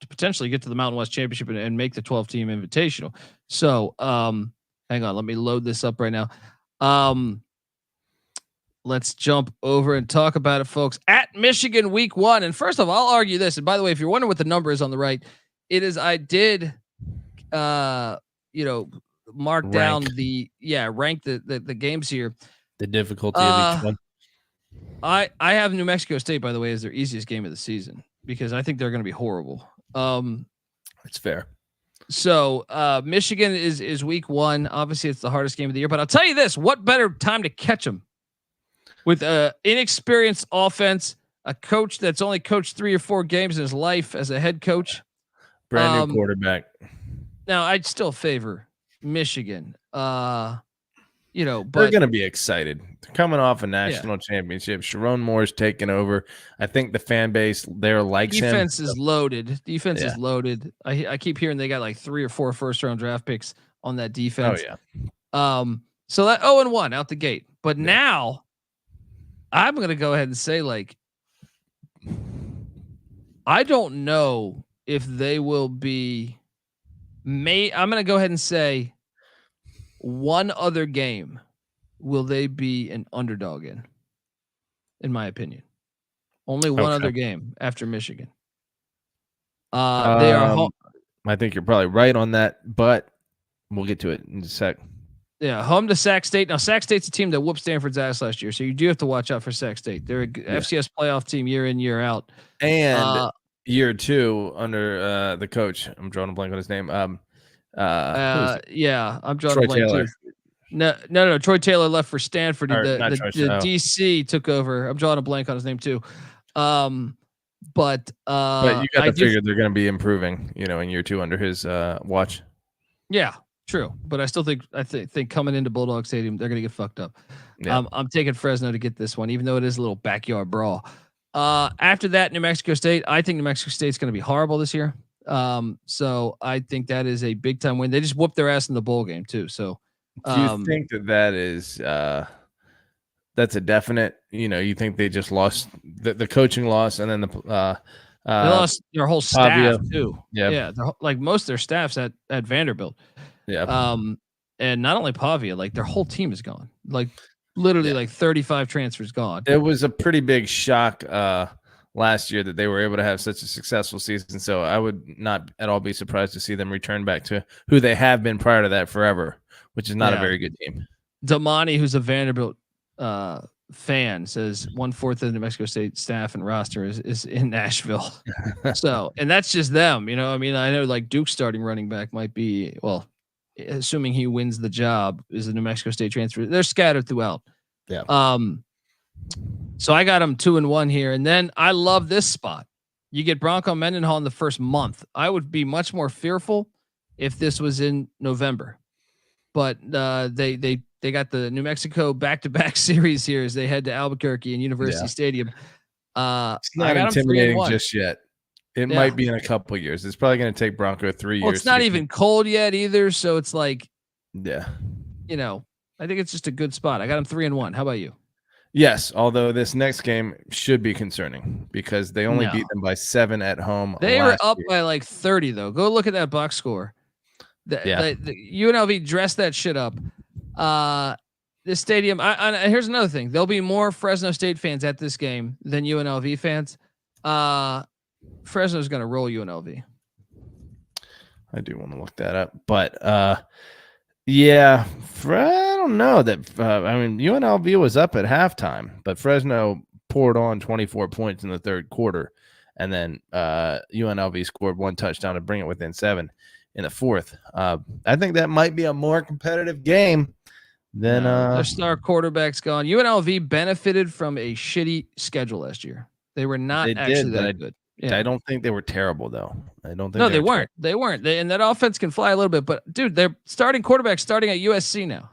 potentially get to the Mountain West Championship and make the 12-team invitational. So hang on, let me load this up right now. Let's jump over and talk about it, folks. At Michigan week 1. And first of all, I'll argue this. And by the way, if you're wondering what the number is on the right, it is, I did, mark down rank the games here. The difficulty of each one. I have New Mexico State, by the way, as their easiest game of the season because I think they're going to be horrible. It's fair. So Michigan is week 1. Obviously, it's the hardest game of the year. But I'll tell you this: what better time to catch them with a inexperienced offense, a coach that's only coached 3 or 4 games in his life as a head coach, brand new quarterback. Now, I'd still favor Michigan. But they're going to be excited. They're coming off a national championship. Sharon Moore's taken over. I think the fan base there likes him. Defense is loaded. Defense is loaded. I keep hearing they got like 3 or 4 first-round draft picks on that defense. Oh yeah. So that 0-1 out the gate. But now I'm going to go ahead and say, like, I don't know if they will be. I'm going to go ahead and say one other game will they be an underdog in my opinion. Only one other game after Michigan. They are home. I think you're probably right on that, but we'll get to it in a sec. Yeah, home to Sac State. Now, Sac State's a team that whooped Stanford's ass last year, so you do have to watch out for Sac State. They're a FCS playoff team year in, year out. And year 2 under the coach. I'm drawing a blank on his name. I'm drawing Troy a blank Taylor. too. No. Troy Taylor left for Stanford. The DC took over. I'm drawing a blank on his name too. But you got to figure they're going to be improving, in year 2 under his watch. Yeah, true. But I still think coming into Bulldog Stadium, they're going to get fucked up. Yeah. I'm taking Fresno to get this one, even though it is a little backyard brawl. After that, New Mexico State. I think New Mexico State's going to be horrible this year. So I think that is a big time win. They just whooped their ass in the bowl game too. So do you think that is that's a definite, you think they just lost the coaching loss and then they lost their whole staff Pavia. too. Yeah. Like most of their staffs at Vanderbilt. Yeah. And not only Pavia, like their whole team is gone. Like literally like 35 transfers gone. It was a pretty big shock last year that they were able to have such a successful season. So I would not at all be surprised to see them return back to who they have been prior to that forever, which is not a very good team. Damani, who's a Vanderbilt fan, says 1/4 of the New Mexico State staff and roster is in Nashville. So, and that's just them, I mean, I know like Duke's starting running back might be, well, assuming he wins the job, is a New Mexico State transfer. They're scattered throughout. Yeah. So I got them 2-1 here. And then I love this spot. You get Bronco Mendenhall in the first month. I would be much more fearful if this was in November, but they got the New Mexico back-to-back series here as they head to Albuquerque and University Stadium. It's not intimidating just yet. It might be in a couple of years. It's probably going to take Bronco 3 years. Well, it's not even cold yet either. So it's like, I think it's just a good spot. I got them 3-1. How about you? Yes, although this next game should be concerning because they only No. beat them by 7 at home. They were up year. by like 30 though. Go look at that box score. The UNLV dressed that shit up. This stadium. Here's another thing. There'll be more Fresno State fans at this game than UNLV fans. Fresno's gonna roll UNLV. I do want to look that up, but yeah, I don't know that. UNLV was up at halftime, but Fresno poured on 24 points in the third quarter, and then UNLV scored 1 touchdown to bring it within 7 in the fourth. I think that might be a more competitive game than their star quarterback's gone. UNLV benefited from a shitty schedule last year. They were not actually that good. Yeah. I don't think they were terrible though. I don't think. No, they weren't. They weren't. And that offense can fly a little bit, but dude, their starting quarterback starting at USC now.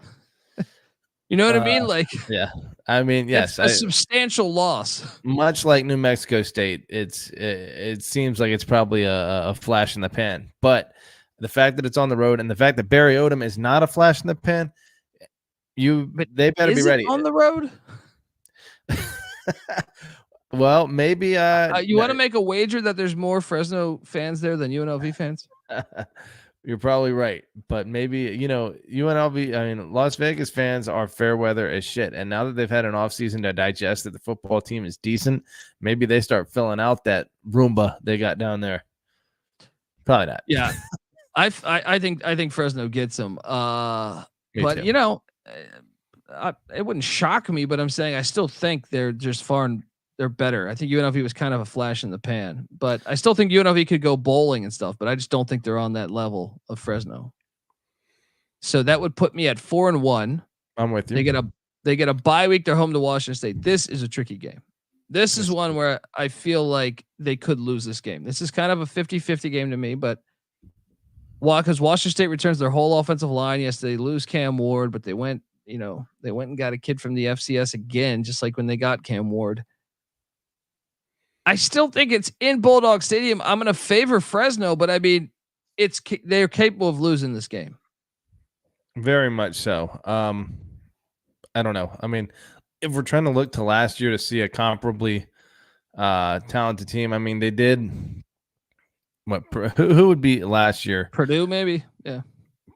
You know what I mean? Like, yeah. I mean, yes, it's a substantial loss. Much like New Mexico State, it seems like it's probably a flash in the pan. But the fact that it's on the road and the fact that Barry Odom is not a flash in the pan, they better be ready. On the road. Well, maybe you want to make a wager that there's more Fresno fans there than UNLV fans? You're probably right, but maybe UNLV. I mean, Las Vegas fans are fair weather as shit, and now that they've had an off season to digest that the football team is decent, maybe they start filling out that Roomba they got down there. Probably not. Yeah, I think Fresno gets them. But too. It wouldn't shock me, but I'm saying I still think they're just they're better. I think UNLV was kind of a flash in the pan, but I still think UNLV could go bowling and stuff, but I just don't think they're on that level of Fresno. So that would put me at 4-1. I'm with you. They get a bye week. They're home to Washington State. This is a tricky game. This is one where I feel like they could lose this game. This is kind of a 50-50 game to me, but because Washington State returns their whole offensive line. Yes, they lose Cam Ward, but they went and got a kid from the FCS again, just like when they got Cam Ward. I still think it's in Bulldog Stadium. I'm going to favor Fresno, but I mean, they're capable of losing this game. Very much so. I don't know. I mean, if we're trying to look to last year to see a comparably talented team, I mean, they did. Who would be last year? Purdue, maybe. Yeah.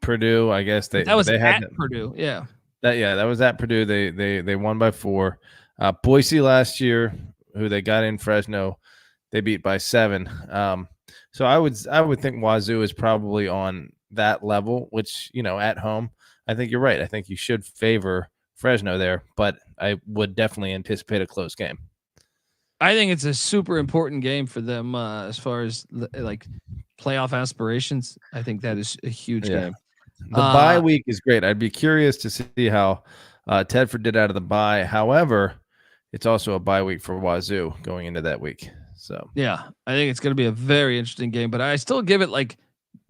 Purdue, I guess they had Purdue. Yeah. That was at Purdue. They won by 4. Boise last year, who they got in Fresno, they beat by 7. So I would think Wazoo is probably on that level, which, at home, I think you're right. I think you should favor Fresno there, but I would definitely anticipate a close game. I think it's a super important game for them as far as like playoff aspirations. I think that is a huge game. The bye week is great. I'd be curious to see how Tedford did out of the bye. However, it's also a bye week for Wazoo going into that week. So yeah, I think it's going to be a very interesting game, but I still give it like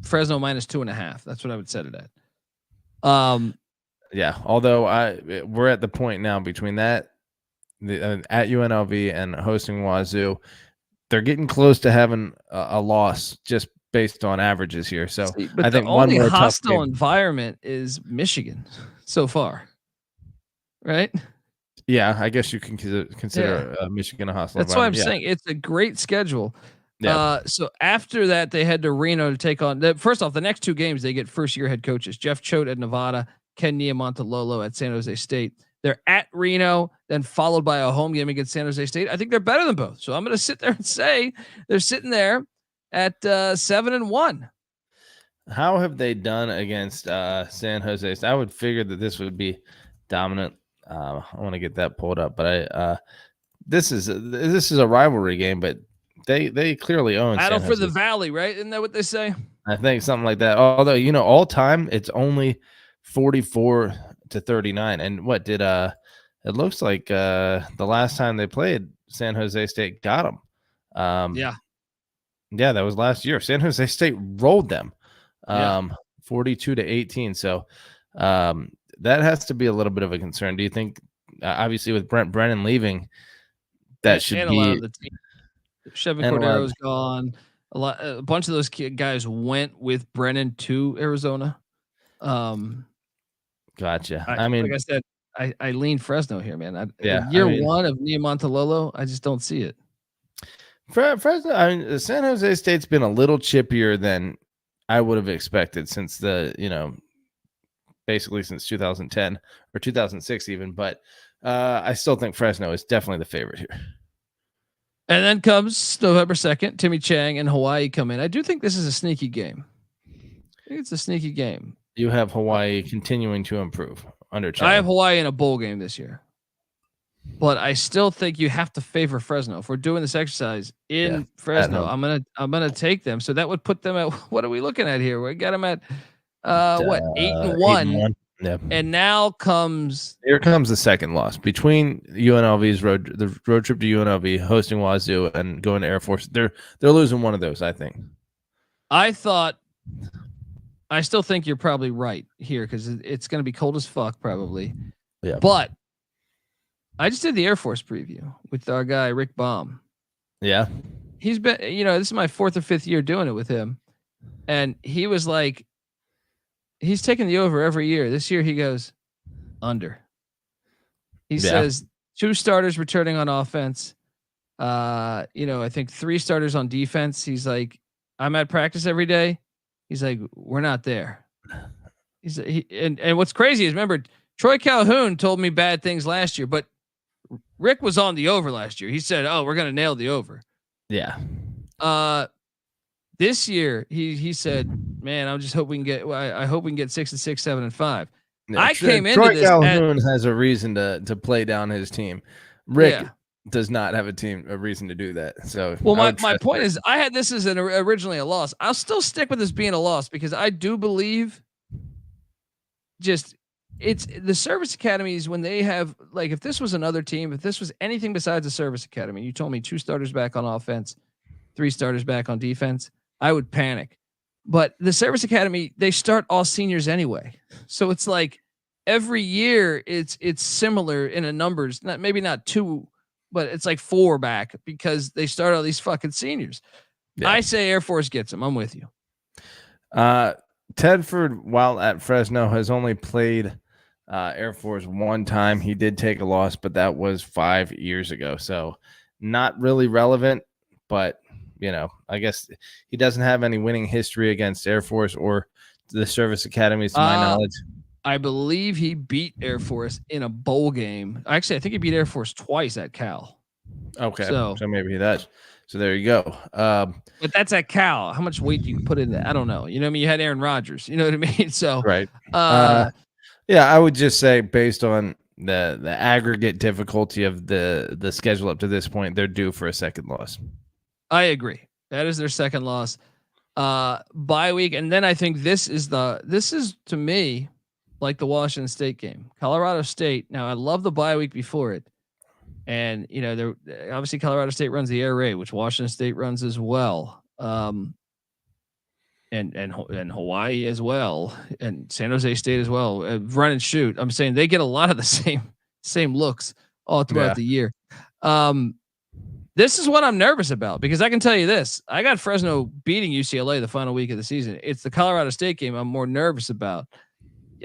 Fresno minus 2.5. That's what I would set it at. Yeah. Although we're at the point now between that at UNLV and hosting Wazoo, they're getting close to having a loss just based on averages here. So but I think the only hostile environment is Michigan so far, right? Yeah, I guess you can consider Michigan a hostile. That's why I'm saying it's a great schedule. Yeah. So after that, they head to Reno to take on. First off, the next 2 games they get first-year head coaches: Jeff Choate at Nevada, Ken Niamontalolo at San Jose State. They're at Reno, then followed by a home game against San Jose State. I think they're better than both. So I'm going to sit there and say they're sitting there at 7-1. How have they done against San Jose State? I would figure that this would be dominant. I want to get that pulled up, but this is a rivalry game, but they clearly own battle for the Valley, right? Isn't that what they say? I think something like that. Although all time it's only 44-39, and what did it looks like the last time they played San Jose State got them. Yeah, that was last year. San Jose State rolled them 42-18. So that has to be a little bit of a concern. Do you think, obviously with Brent Brennan leaving, that should be a lot of the team. Chevin Cordero's gone. A bunch of those guys went with Brennan to Arizona. Gotcha. I mean, like I said, I lean Fresno here, man. Yeah, Year one of Niumatalolo, I just don't see it. Fresno, I mean, San Jose State's been a little chippier than I would have expected since basically since 2010 or 2006 even, but I still think Fresno is definitely the favorite here. And then comes November 2nd, Timmy Chang and Hawaii come in. I do think this is a sneaky game. I think it's a sneaky game. You have Hawaii continuing to improve under Chang. I have Hawaii in a bowl game this year. But I still think you have to favor Fresno. If we're doing this exercise in Fresno, I'm gonna take them. So that would put them at, what are we looking at here? We got them at 8-1. Yeah. And now here comes the second loss between UNLV's the road trip to UNLV, hosting Wazoo, and going to Air Force. They're losing one of those, I think. I still think you're probably right here because it's going to be cold as fuck probably. Yeah. But I just did the Air Force preview with our guy Rick Baum. Yeah. He's been, this is my 4th or 5th year doing it with him, and he was like, he's taking the over every year. This year he goes under. He says 2 starters returning on offense. I think 3 starters on defense. He's like, I'm at practice every day. He's like, we're not there. And what's crazy is, remember, Troy Calhoun told me bad things last year, but Rick was on the over last year. He said, "Oh, we're gonna nail the over." Yeah. This year he said, "Man, I just hope we can get. I hope we can get 6 and 6, 7 and 5." Yeah, I came into Troy this. Calhoun has a reason to play down his team. Rick does not have a reason to do that. So, well, my point is, I had this as originally a loss. I'll still stick with this being a loss because I do believe. It's the service academies when they have, like, if this was another team, if this was anything besides a service academy, you told me 2 starters back on offense, 3 starters back on defense, I would panic. But the service academy, they start all seniors anyway. So it's like every year it's similar in a numbers, maybe not 2, but it's like 4 back because they start all these fucking seniors. Yeah. I say Air Force gets them. I'm with you. Tedford, while at Fresno, has only played Air Force 1 time. He did take a loss, but that was 5 years ago. So not really relevant, but I guess he doesn't have any winning history against Air Force or the service academies, to my knowledge. I believe he beat Air Force in a bowl game. Actually, I think he beat Air Force twice at Cal. Okay. So maybe that. So there you go. But that's at Cal. How much weight do you put in that? I don't know. You know what I mean? You had Aaron Rodgers. You know what I mean? So right. Yeah, I would just say based on the aggregate difficulty of the schedule up to this point, they're due for a second loss. I agree. That is their second loss. Bye week, and then I think this is to me like the Washington State game. Colorado State. Now I love the bye week before it, and they're obviously Colorado State runs the air raid, which Washington State runs as well. And Hawaii as well, and San Jose State as well. Run and shoot. I'm saying they get a lot of the same looks all throughout the year. This is what I'm nervous about because I can tell you this: I got Fresno beating UCLA the final week of the season. It's the Colorado State game I'm more nervous about.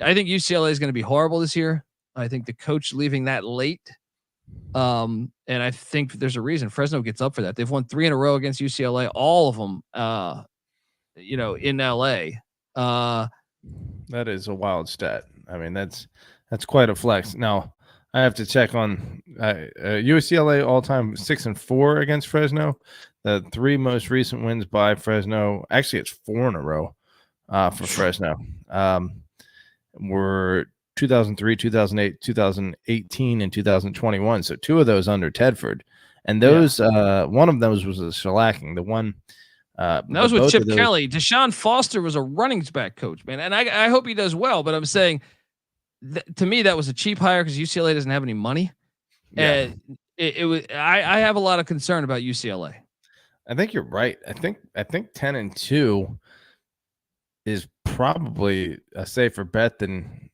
I think UCLA is going to be horrible this year. I think the coach leaving that late, and I think there's a reason Fresno gets up for that. They've won 3 in a row against UCLA, all of them. In LA. That is a wild stat. I mean, that's quite a flex. Now, I have to check on UCLA all-time 6-4 against Fresno. The 3 most recent wins by Fresno, actually it's 4 in a row for Fresno. Were 2003, 2008, 2018, and 2021. So 2 of those under Tedford. And those one of those was a shellacking. The one that was with Chip Kelly. Deshaun Foster was a running back coach, man, and I hope he does well. But I'm saying, to me, that was a cheap hire because UCLA doesn't have any money. Yeah. And it was. I have a lot of concern about UCLA. I think you're right. I think 10-2 is probably a safer bet than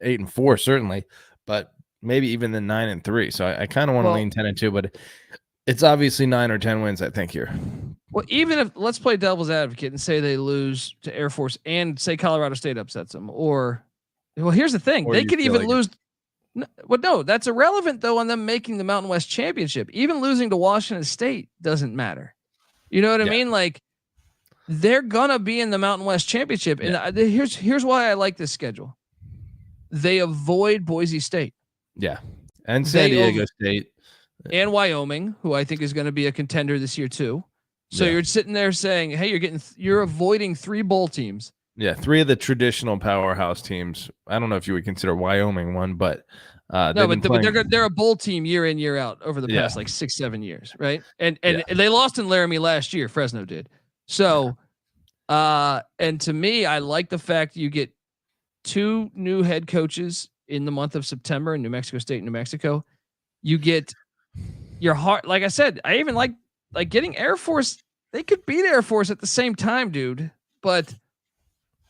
8-4, certainly, but maybe even than 9-3. So I kind of want to lean 10-2, but it's obviously 9 or 10 wins, I think, here. Well, even if let's play devil's advocate and say they lose to Air Force and say Colorado State upsets them, or here's the thing, they could even lose. No, that's irrelevant though on them making the Mountain West Championship. Even losing to Washington State doesn't matter. You know what I mean? Like they're gonna be in the Mountain West Championship, and here's why I like this schedule. They avoid Boise State. Yeah, and San Diego State and Wyoming, who I think is going to be a contender this year too. So you're sitting there saying, "Hey, you're avoiding 3 bowl teams." Yeah, 3 of the traditional powerhouse teams. I don't know if you would consider Wyoming one, but no, but they're a bowl team year in year out over the past like 6-7 years, right? And they lost in Laramie last year. Fresno did. So, and to me, I like the fact you get 2 new head coaches in the month of September in New Mexico State and New Mexico. You get your heart. Like I said, I even like getting Air Force. They could beat Air Force at the same time, dude, but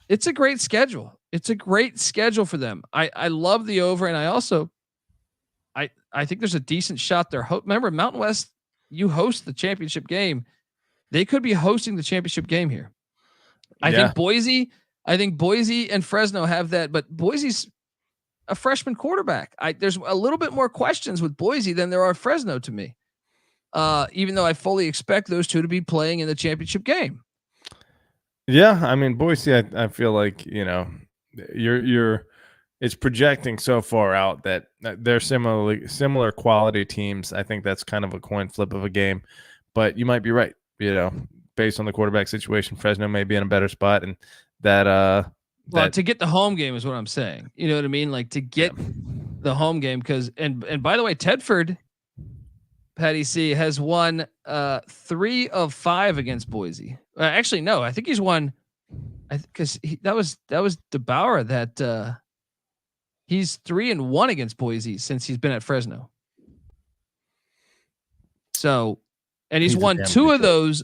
it's a great schedule. It's a great schedule for them. I love the over. And I also, I think there's a decent shot there. Remember Mountain West, you host the championship game. They could be hosting the championship game here. I think Boise and Fresno have that, but Boise's a freshman quarterback. There's a little bit more questions with Boise than there are Fresno to me. Even though I fully expect those 2 to be playing in the championship game. Yeah, I mean Boise, I feel like it's projecting so far out that they're similar quality teams. I think that's kind of a coin flip of a game, but you might be right. Based on the quarterback situation, Fresno may be in a better spot, and to get the home game is what I'm saying. You know what I mean? Like to get the home game because and by the way, Tedford, Patty C has won 3 of 5 against Boise. Actually, no, I think he's won. Because that was DeBauer that he's 3-1 against Boise since he's been at Fresno. So, and he's won 2 of those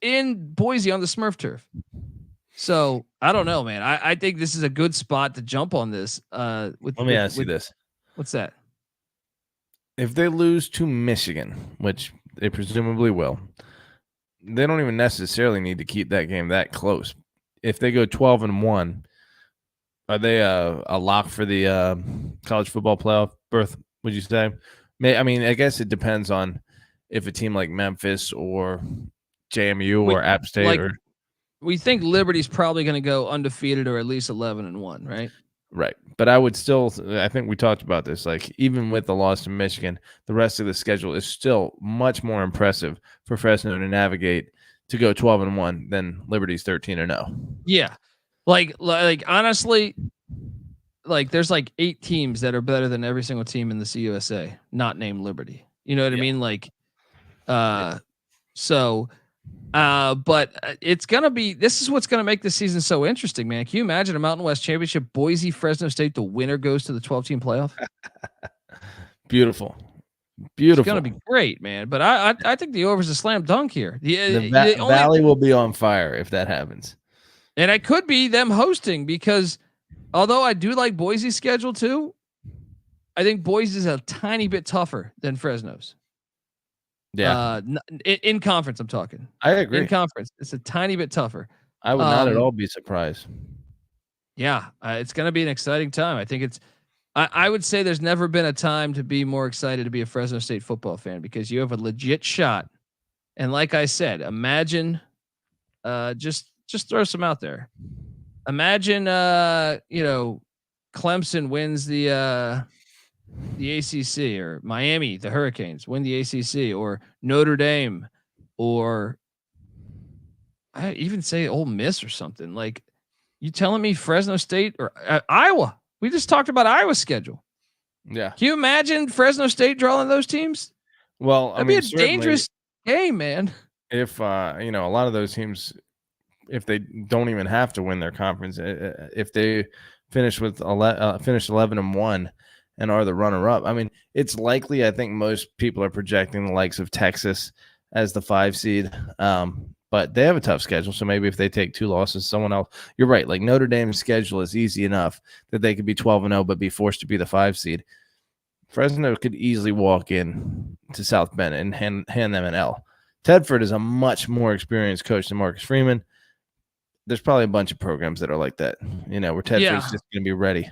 in Boise on the Smurf turf. So I don't know, man. I think this is a good spot to jump on this. Let me ask you this. What's that? If they lose to Michigan, which they presumably will, they don't even necessarily need to keep that game that close. If they go 12-1, are they a lock for the college football playoff berth, would you say? I guess it depends on if a team like Memphis or JMU or App State we think Liberty's probably going to go undefeated or at least 11-1, right? Right. But I think we talked about this, like even with the loss to Michigan, the rest of the schedule is still much more impressive for Fresno to navigate to go 12-1 than Liberty's 13-0. Yeah. Like honestly, like there's like 8 teams that are better than every single team in the CUSA, not named Liberty. You know what I mean? Like, but it's going to be, this is what's going to make this season so interesting, man. Can you imagine a Mountain West Championship, Boise, Fresno State, the winner goes to the 12-team playoff? Beautiful. It's going to be great, man. But I think the over is a slam dunk here. The Valley will be on fire if that happens. And it could be them hosting because although I do like Boise's schedule too, I think Boise's a tiny bit tougher than Fresno's. Yeah. In conference, I'm talking. I agree. In conference, it's a tiny bit tougher. I would not at all be surprised. Yeah, it's going to be an exciting time. I think I would say there's never been a time to be more excited to be a Fresno State football fan because you have a legit shot. And like I said, imagine, just throw some out there. Imagine, Clemson wins the ACC, or Miami, the Hurricanes win the ACC, or Notre Dame, or I even say Ole Miss or something. Like, you telling me Fresno State or Iowa? We just talked about Iowa's schedule. Yeah. Can you imagine Fresno State drawing those teams? Well, that'd be a dangerous game, man. If a lot of those teams, if they don't even have to win their conference, if they finish 11-1. And are the runner-up. I mean, it's likely. I think most people are projecting the likes of Texas as the 5 seed, but they have a tough schedule. So maybe if they take 2 losses, someone else. You're right. Like Notre Dame's schedule is easy enough that they could be 12-0, but be forced to be the 5 seed. Fresno could easily walk in to South Bend and hand them an L. Tedford is a much more experienced coach than Marcus Freeman. There's probably a bunch of programs that are like that, where Tedford's just going to be ready.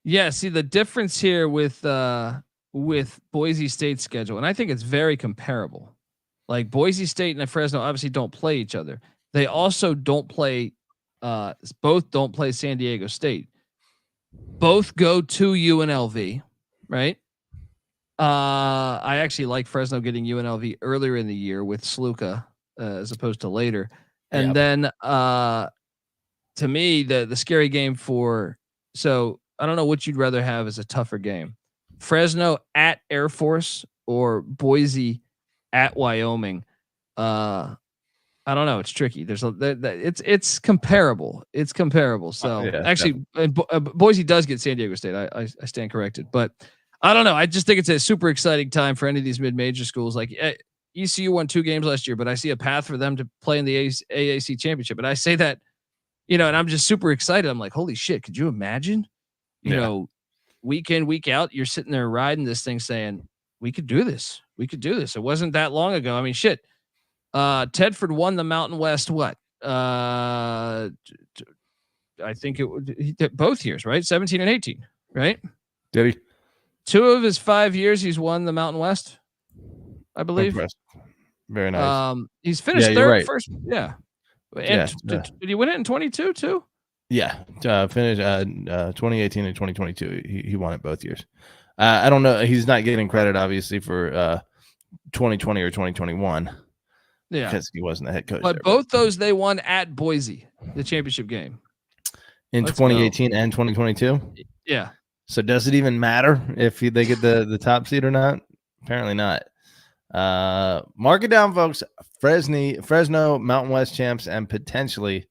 Yeah, see the difference here with Boise State's schedule, and I think it's very comparable. Like Boise State and Fresno obviously don't play each other. They also don't play both don't play San Diego State. Both go to UNLV, right? I actually like Fresno getting UNLV earlier in the year with Sluka as opposed to later. And then to me the scary game so I don't know what you'd rather have as a tougher game. Fresno at Air Force or Boise at Wyoming. I don't know. It's tricky. It's comparable. It's comparable. So actually, Boise does get San Diego State. I stand corrected, but I don't know. I just think it's a super exciting time for any of these mid-major schools. Like ECU won 2 games last year, but I see a path for them to play in the AAC championship. And I say that, and I'm just super excited. I'm like, holy shit! Could you imagine? Week in, week out, you're sitting there riding this thing, saying, "We could do this. We could do this." It wasn't that long ago. I mean, shit. Tedford won the Mountain West. What? I think he did both years, right? 17 and 18, right? Did he? 2 of his 5 years, he's won the Mountain West, I believe. Impressed. Very nice. He's finished third, right. first. Yeah. And did he win it in 22 too? Yeah. Finished 2018 and 2022. He won it both years. I don't know. He's not getting credit, obviously, for 2020 or 2021. Yeah, because he wasn't the head coach. But both those they won at Boise, the championship game in 2018 and 2022. Yeah. So does it even matter if they get the top seed or not? Apparently not. Mark it down, folks. Fresno Mountain West champs and potentially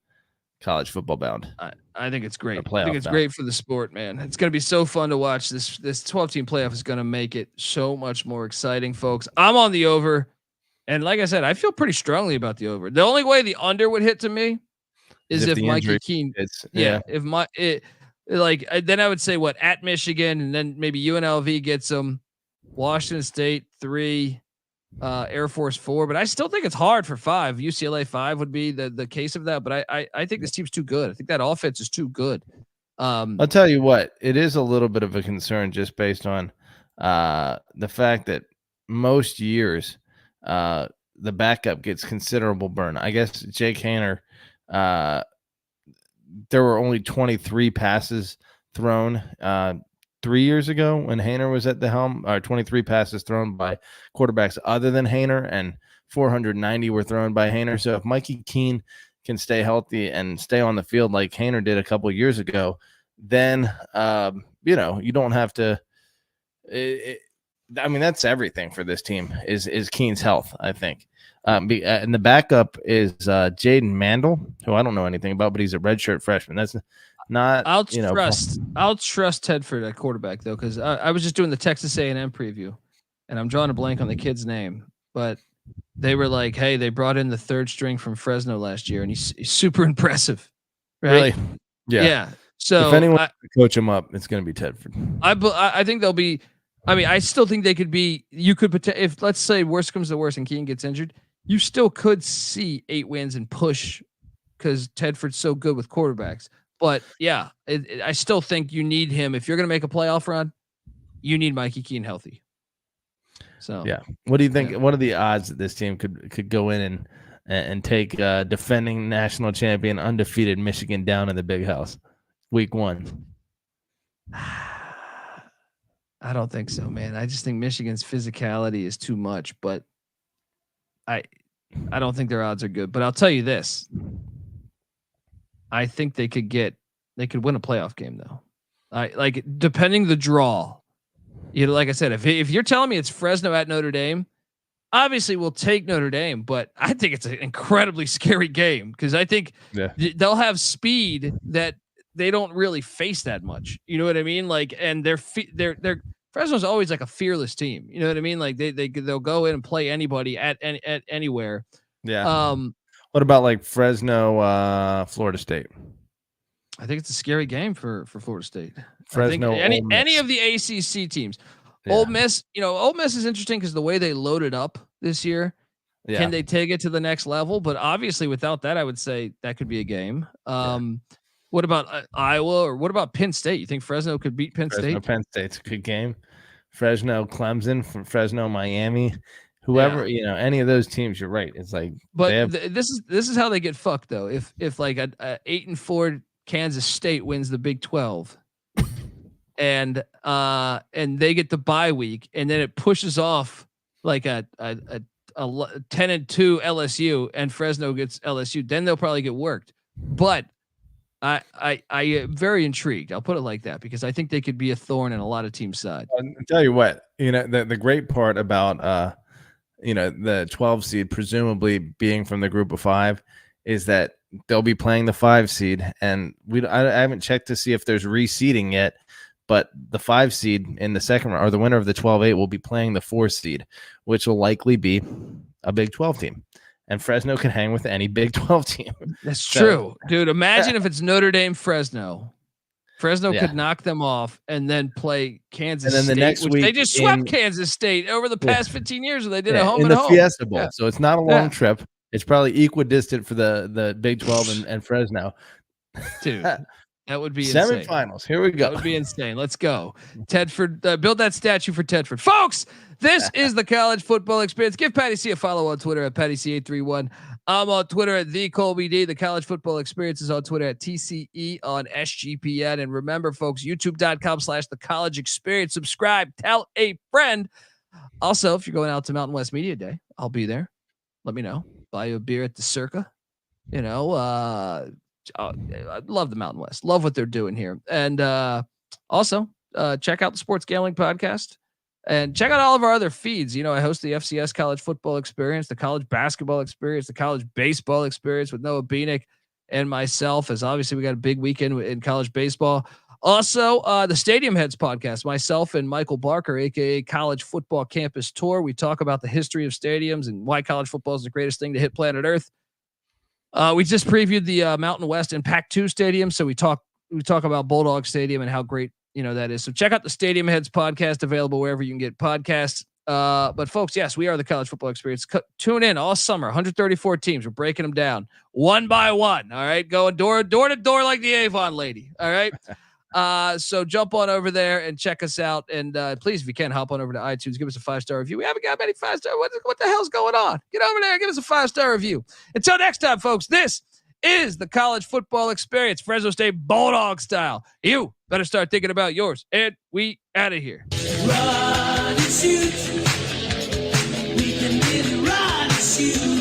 college football bound. I think it's great. I think it's great for the sport, man. It's going to be so fun to watch. This 12-team playoff is going to make it so much more exciting, folks. I'm on the over. And like I said, I feel pretty strongly about the over. The only way the under would hit to me is if Mikey Keene. Then I would say at Michigan, and then maybe UNLV gets them. Washington State 3, Air Force 4. But I still think it's hard for 5. UCLA 5 would be the case of that. But I think this team's too good. I think that offense is too good. I'll tell you what, it is a little bit of a concern just based on the fact that most years. The backup gets considerable burn. I guess Jake Haener, there were only 23 passes thrown 3 years ago when Haener was at the helm, or 23 passes thrown by quarterbacks other than Haener, and 490 were thrown by Haener. So if Mikey Keene can stay healthy and stay on the field like Haener did a couple of years ago, then you don't have to. I mean, that's everything for this team is Keene's health, I think. And the backup is Jaden Mandel, who I don't know anything about, but he's a redshirt freshman. That's not. I'll trust Tedford at quarterback though, because I was just doing the Texas A&M preview, and I'm drawing a blank on the kid's name, but they were like, "Hey, they brought in the 3rd string from Fresno last year, and he's super impressive." Right? Really? Yeah. So if anyone can coach him up, it's going to be Tedford. I think they'll be. I mean, I still think they could be. You could if let's say worst comes to worst and Keene gets injured, you still could see 8 wins and push because Tedford's so good with quarterbacks. But yeah, I still think you need him if you're going to make a playoff run. You need Mikey Keene healthy. So yeah, what do you think? Yeah. What are the odds that this team could go in and take defending national champion undefeated Michigan down in the Big House, week 1? I don't think so, man. I just think Michigan's physicality is too much, but I don't think their odds are good. But I'll tell you this. I think they could win a playoff game though. Depending the draw. Like I said, if you're telling me it's Fresno at Notre Dame, obviously we'll take Notre Dame, but I think it's an incredibly scary game because I think they'll have speed that they don't really face that much. You know what I mean? And they're Fresno's always like a fearless team. You know what I mean? Like they'll go in and play anybody at anywhere. Yeah. What about like Fresno, Florida State? I think it's a scary game for Florida State. Fresno, I think any of the ACC teams. Yeah. Ole Miss, Ole Miss is interesting because the way they loaded up this year. Yeah. Can they take it to the next level? But obviously, without that, I would say that could be a game. What about Iowa, or what about Penn State? You think Fresno could beat Penn State? Penn State's a good game. Fresno, Clemson, from Fresno, Miami, whoever, any of those teams. You're right. It's like, but this is how they get fucked though. If like a 8-4 Kansas State wins the Big 12, and they get the bye week, and then it pushes off like a 10-2 LSU, and Fresno gets LSU, then they'll probably get worked. But I am very intrigued. I'll put it like that, because I think they could be a thorn in a lot of teams' side. I'll tell you what, the great part about the 12 seed presumably being from the group of 5 is that they'll be playing the 5 seed, and I haven't checked to see if there's reseeding yet, but the 5 seed in the second round, or the winner of the 12-8, will be playing the 4 seed, which will likely be a Big 12 team. And Fresno can hang with any Big 12 team. That's true, dude. Imagine if it's Notre Dame, Fresno. Fresno could knock them off and then play Kansas and then State. The next week they just swept Kansas State over the past 15 years when they did a home in and the home. Fiesta Bowl. So it's not a long trip. It's probably equidistant for the Big 12 and Fresno. Dude, that would be insane. Semifinals. Here we go. That would be insane. Let's go. Tedford, build that statue for Tedford. Folks, this is the College Football Experience. Give Patty C a follow on Twitter at PattyC831. I'm on Twitter at TheColbyD. The College Football Experience is on Twitter at TCE on SGPN. And remember, folks, YouTube.com/The College Experience. Subscribe. Tell a friend. Also, if you're going out to Mountain West Media Day, I'll be there. Let me know. Buy you a beer at the Circa. I love the Mountain West. Love what they're doing here. And also check out the Sports Gambling Podcast, and check out all of our other feeds. I host the FCS College Football Experience, the College Basketball Experience, the College Baseball Experience with Noah Beanick and myself, as obviously we got a big weekend in college baseball. Also, the Stadium Heads Podcast, myself and Michael Barker, aka College Football Campus Tour. We talk about the history of stadiums and why college football is the greatest thing to hit planet Earth. We just previewed the Mountain West and Pac-2 Stadium, so we talk about Bulldog Stadium and how great that is. So check out the Stadium Heads Podcast, available wherever you can get podcasts. But folks, yes, we are the College Football Experience. Tune in all summer. 134 teams. We're breaking them down one by one. All right, going door to door like the Avon lady. All right. So jump on over there and check us out. And please, if you can, hop on over to iTunes. Give us a 5-star review. We haven't got many 5-star. What the hell's going on? Get over there and give us a 5-star review. Until next time, folks, this is the College Football Experience, Fresno State Bulldog style. You better start thinking about yours. And we out of here. Run and shoot. We can really run and shoot.